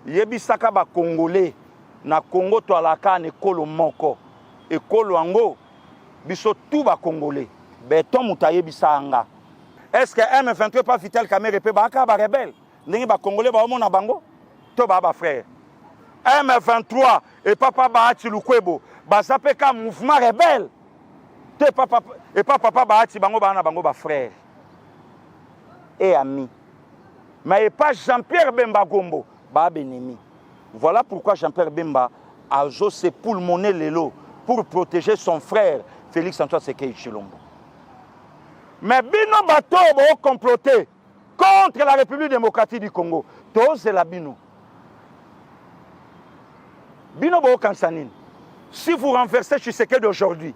Yebi saka ba Congolais na Congo to alaka ne kolo moko. E kolo ango biso tout ba Congolais. Beto mutayebi sanga. Est-ce que M23 pas Vital Kamerhe pe ba ka ba rebelle? Ndenge ba Congolais ba omona bango? To ba frère. M23 et Papa Bahati Lukwebo, Bazapeka mouvement rebelle. Et pas Papa Bahati Bango Bana Bango ba frère et ami. Mais pas Jean-Pierre Bemba Gombo, ba ennemi. Voilà pourquoi Jean-Pierre Bemba a osé pulmoner l'élo pour protéger son frère Félix Antoine Sekei Tshilombo. Mais bino bato bo comploté contre la République démocratique du Congo. Tous la bino. Bino bo kansanine. Si vous renversez Tshisekedi d'aujourd'hui,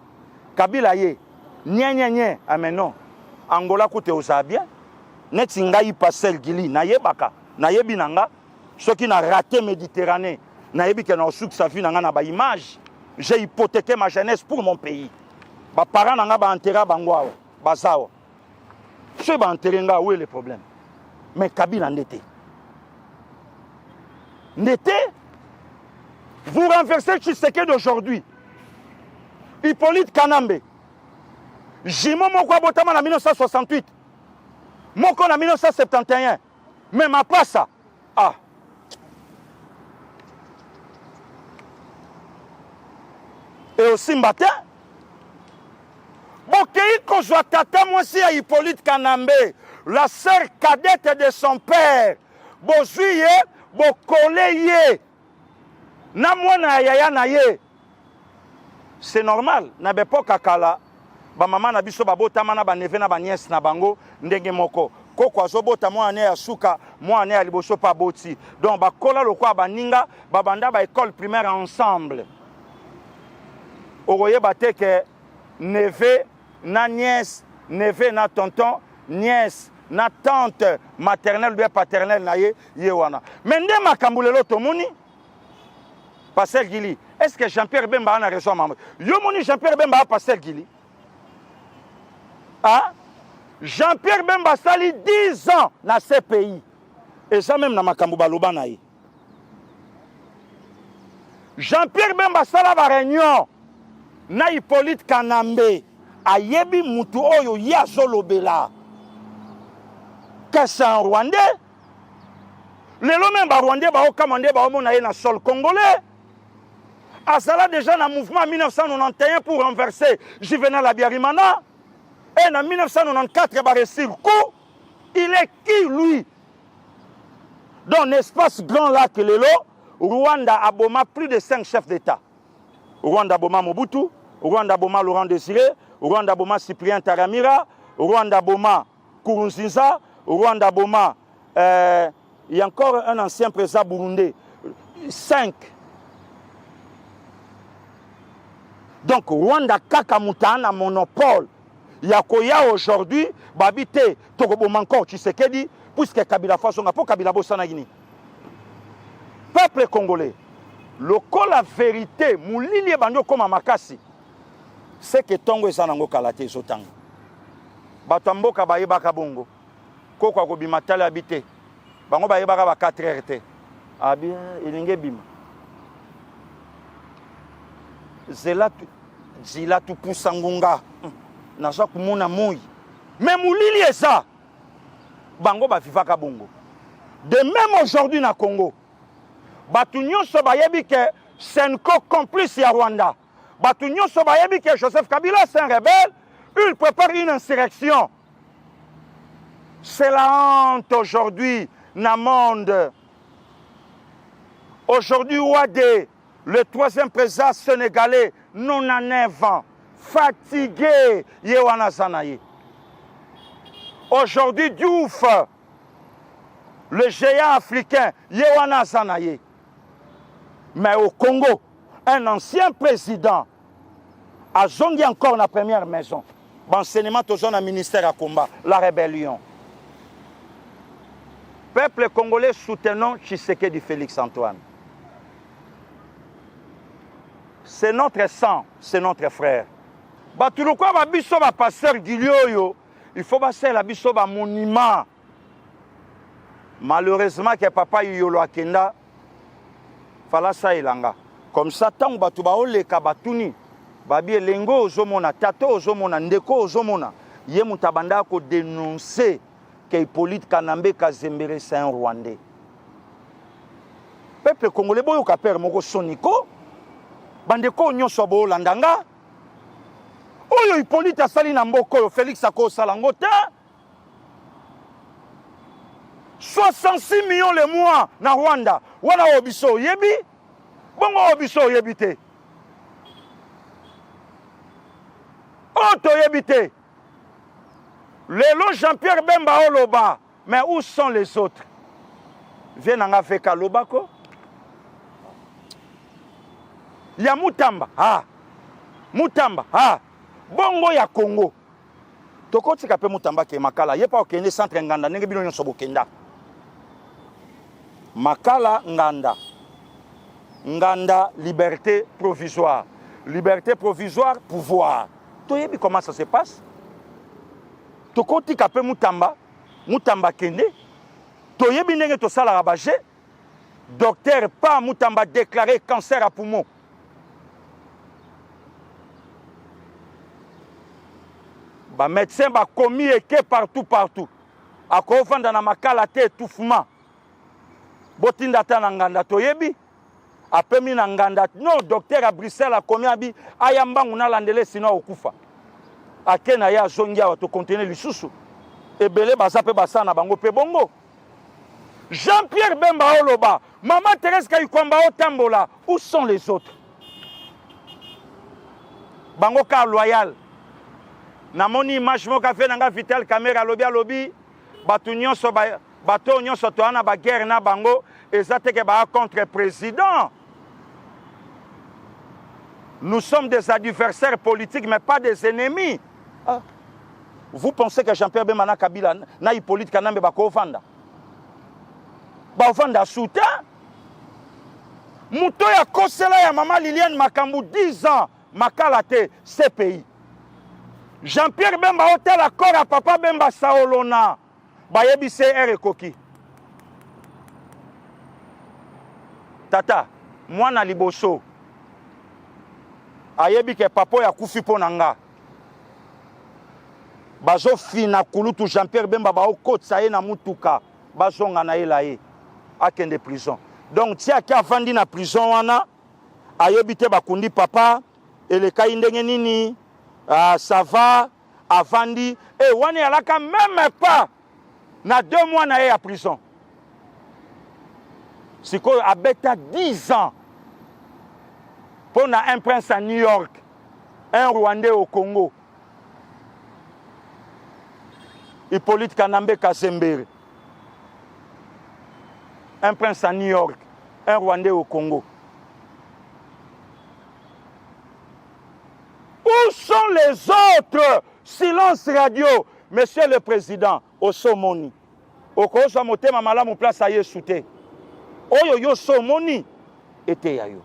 Kabila ye, nye, amenon, Angola koute osa bien, net ngai pasel gili, na yebaka, na yebi nanga, ceux qui n'ont raté Méditerranée, na yebi ke na osuk sa vie nanga na ba image, j'ai hypothéqué ma jeunesse pour mon pays. Ba parents nanga ba enterra bangwa, bazawa. Ceux ba enterra nga, où est le problème? Mais Kabila n'était. Vous renversez Tshisekedi d'aujourd'hui. Hippolyte Kanambe. Jimo Moko Botama en 1968. Moko en 1971. Même après ça. Ah. Et aussi matin. Bokei Kozwa Tata Mwasi à Hippolyte Kanambe. La sœur cadette de son père. Bozuye, Bokoleye. Na mwana yaya na ye. C'est normal. Na bepo kakala. Ba mama na biso babota mana ba neve na ba nièce na bango ndenge moko. Koko azobota mwana ya suka, mwana ya liboso pa boti. Donc ba kola lokwa ba ninga, ba banda ba école primaire ensemble. Ogoye bateke neve na nièce, neve na tonton, nièce na tante maternelle ou paternelle na ye wana. Mais nde makambo lelo tomoni Pasteur Gili, est-ce que Jean-Pierre Bemba a raison maman? Yo moni Jean-Pierre Bemba a Pasteur Gili. Ah? Jean-Pierre Bemba sali 10 ans dans ce pays. Et ça même dans makambo baloba na ye. Jean-Pierre Bemba sala ba réunion na Hippolyte Kanambe ayebi mutu oyo ya zolobela. Que c'est un Rwandais. Lelo même ba Rwandais ba okamande ba omona ye na sol congolais. Asala déjà dans le mouvement 1991 pour renverser Juvenal Abiyarimana. Et en 1994, il est qui lui? Dans l'espace grand lac Lelo, Rwanda a boma plus de 5 chefs d'État. Rwanda a boma Mobutu, Rwanda a boma Laurent Désiré, Rwanda a boma Cyprien Taramira, Rwanda a boma Nkurunziza, Rwanda a boma, il y a encore un ancien président burundais. 5. Donc Rwanda Kakamutana monopole. Yakoya aujourd'hui, babité, Togoboma encore, tu sais qu'elle dit, puisque Kabila façon, pour Kabila Bossana Guinée. Peuple congolais, le col la vérité, moulini banyo comme Makasi, c'est que Tongo est sanango kalate zotang. Batambo kabaye bakabongo, koko kobimatala habité, bango baye baka 4 RT. Ah bien, il y a bim. Zila tu pusangunga. Naza kumuna mouy. Mais moulili est ça. Bango ba vivaka bongo. De même aujourd'hui na Congo. Batunyo sobayebi que Senko complice ya Rwanda. Batunyo sobayebi que Joseph Kabila c'est un rebelle. Il prépare une insurrection. C'est la honte aujourd'hui na monde. Aujourd'hui Ouadé, le 3e président sénégalais, non à 9 ans. Fatigué, Yewana Zanaye. Aujourd'hui, Diouf, le géant africain, Yewana Zanaye. Mais au Congo, un ancien président a zongi encore la première maison. L'enseignement toujours dans le ministère à combat, la rébellion. Peuple congolais soutenant Tshisekedi Félix Antoine. C'est notre sang, c'est notre frère. Batulukwa ba biso ba pasteur Gilioyo, il faut passer la biso ba monument. Malheureusement que papa Yolo Akenda fala sa ilanga. Comme ça tant batu ba oleka batuni. Babi elengo ozomona, tato ozomona, ndeko ozomona. Ye mutabanda ko dénoncer que Hippolyte Kanambe Kazembere c'est un Rwandais. Peuple congolais boyo ka père moko soniko. Bandeko nyonso bo landanga. Oyo Hippolyte asali na mboko Félix Ako Salangota 66 millions le mois na Rwanda. Wana obiso yebi. Bongo obiso yebite. Oto yebite. Lelo Jean-Pierre Bemba Oloba. Mais où sont les autres? Viens en Afrique à Lobako. Ya Mutamba. Ah. Mutamba. Ah. Bongo ya Congo. Toko tika pe Mutamba ke Makala. Ye pa okende centre Nganda. Nenge bino nyonso bokenda. Makala Nganda. Nganda, liberté provisoire. Liberté provisoire, pouvoir. Toyebi comment ça se passe? Toko tika pe Mutamba. Mutamba kende. Toyebi nenge to sala rabaje. Docteur Pa Mutamba déclaré cancer à poumon. Ba médecin ba commis eke partout. A ko vanda na makala te étouffement. Botinda ta na Nganda toyebi. A pemi na Nganda. Non, docteur à Bruxelles a commis abi ayambangu na landele sino okufa. Akena ya zongia wa to contenir lisusu. Ebele baza pe basa na bango pe bongo. Jean-Pierre Bemba Oloba, Maman Thérèse Kayikwamba Otambola, où sont les autres? Bango ka loyal. Namoni image moka fe nanga Vital Caméra lobby bato nyonso to ana ba guerre na bango ezate ke ba contre président. Nous sommes des adversaires politiques mais pas des ennemis. Ah. Vous pensez que Jean-Pierre Bemba na Kabila na Hippolyte Kanambe bakovanda? Baovanda soutien? Mouto ya kosela ya maman Liliane Makambu 10 ans makala te CPI. Jean-Pierre Bemba hotel accord à papa Bemba Saolona. Bayebi CR ekoki. Tata, mwana liboso. Ayebi ke papo ya kufi po nanga. Bazo fina kulutu Jean-Pierre Bemba ba okotsa ye na mutuka. Bazonga na yela ye. Akende prison. Donc tia ki avandi na prison wana. Ayebi te bakundi papa. Eleka indenge nini. Ça va. Avandi. Et wane alaka même pas. Na 2 mois na ye à prison. Siko abeta 10 ans. Pour un prince à New York. Un Rwandais au Congo. Hippolyte Kanambe Kazembere. Un prince à New York. Un Rwandais au Congo. Où sont les autres? Silence radio. Monsieur le Président, au Somoni. Au Kosa Motema Malamu place à Yesute. Oyo yo Somoni. Ete yayo.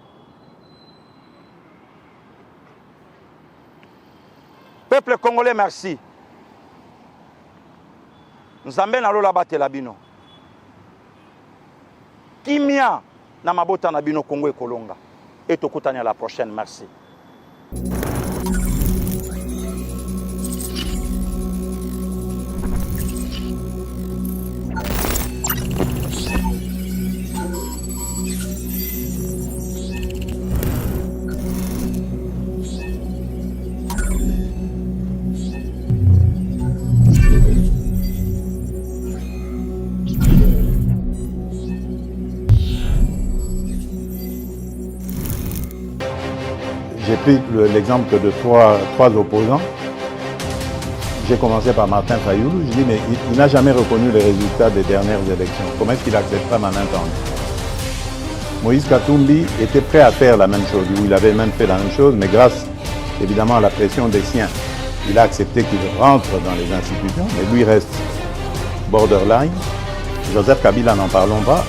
Peuple congolais, merci. Nzambe na lola batela bino. Kimia na mabota na bino Congo ekolonga. Et tokutani à la prochaine, merci. J'ai pris l'exemple de trois opposants. J'ai commencé par Martin Fayoulou. Je dis, mais il n'a jamais reconnu les résultats des dernières élections. Comment est-ce qu'il acceptera ma main tendue? Moïse Katumbi était prêt à faire la même chose. Il avait même fait la même chose, mais grâce évidemment à la pression des siens, il a accepté qu'il rentre dans les institutions, mais lui reste borderline. Joseph Kabila, n'en parlons pas.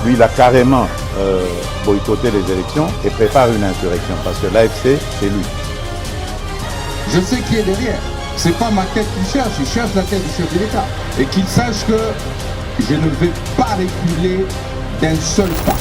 Lui, il a carrément boycotté les élections et prépare une insurrection parce que l'AFC, c'est lui. Je sais qui est derrière. C'est pas ma tête qu'il cherche, il cherche la tête du chef de l'État. Et qu'il sache que je ne vais pas reculer d'un seul pas.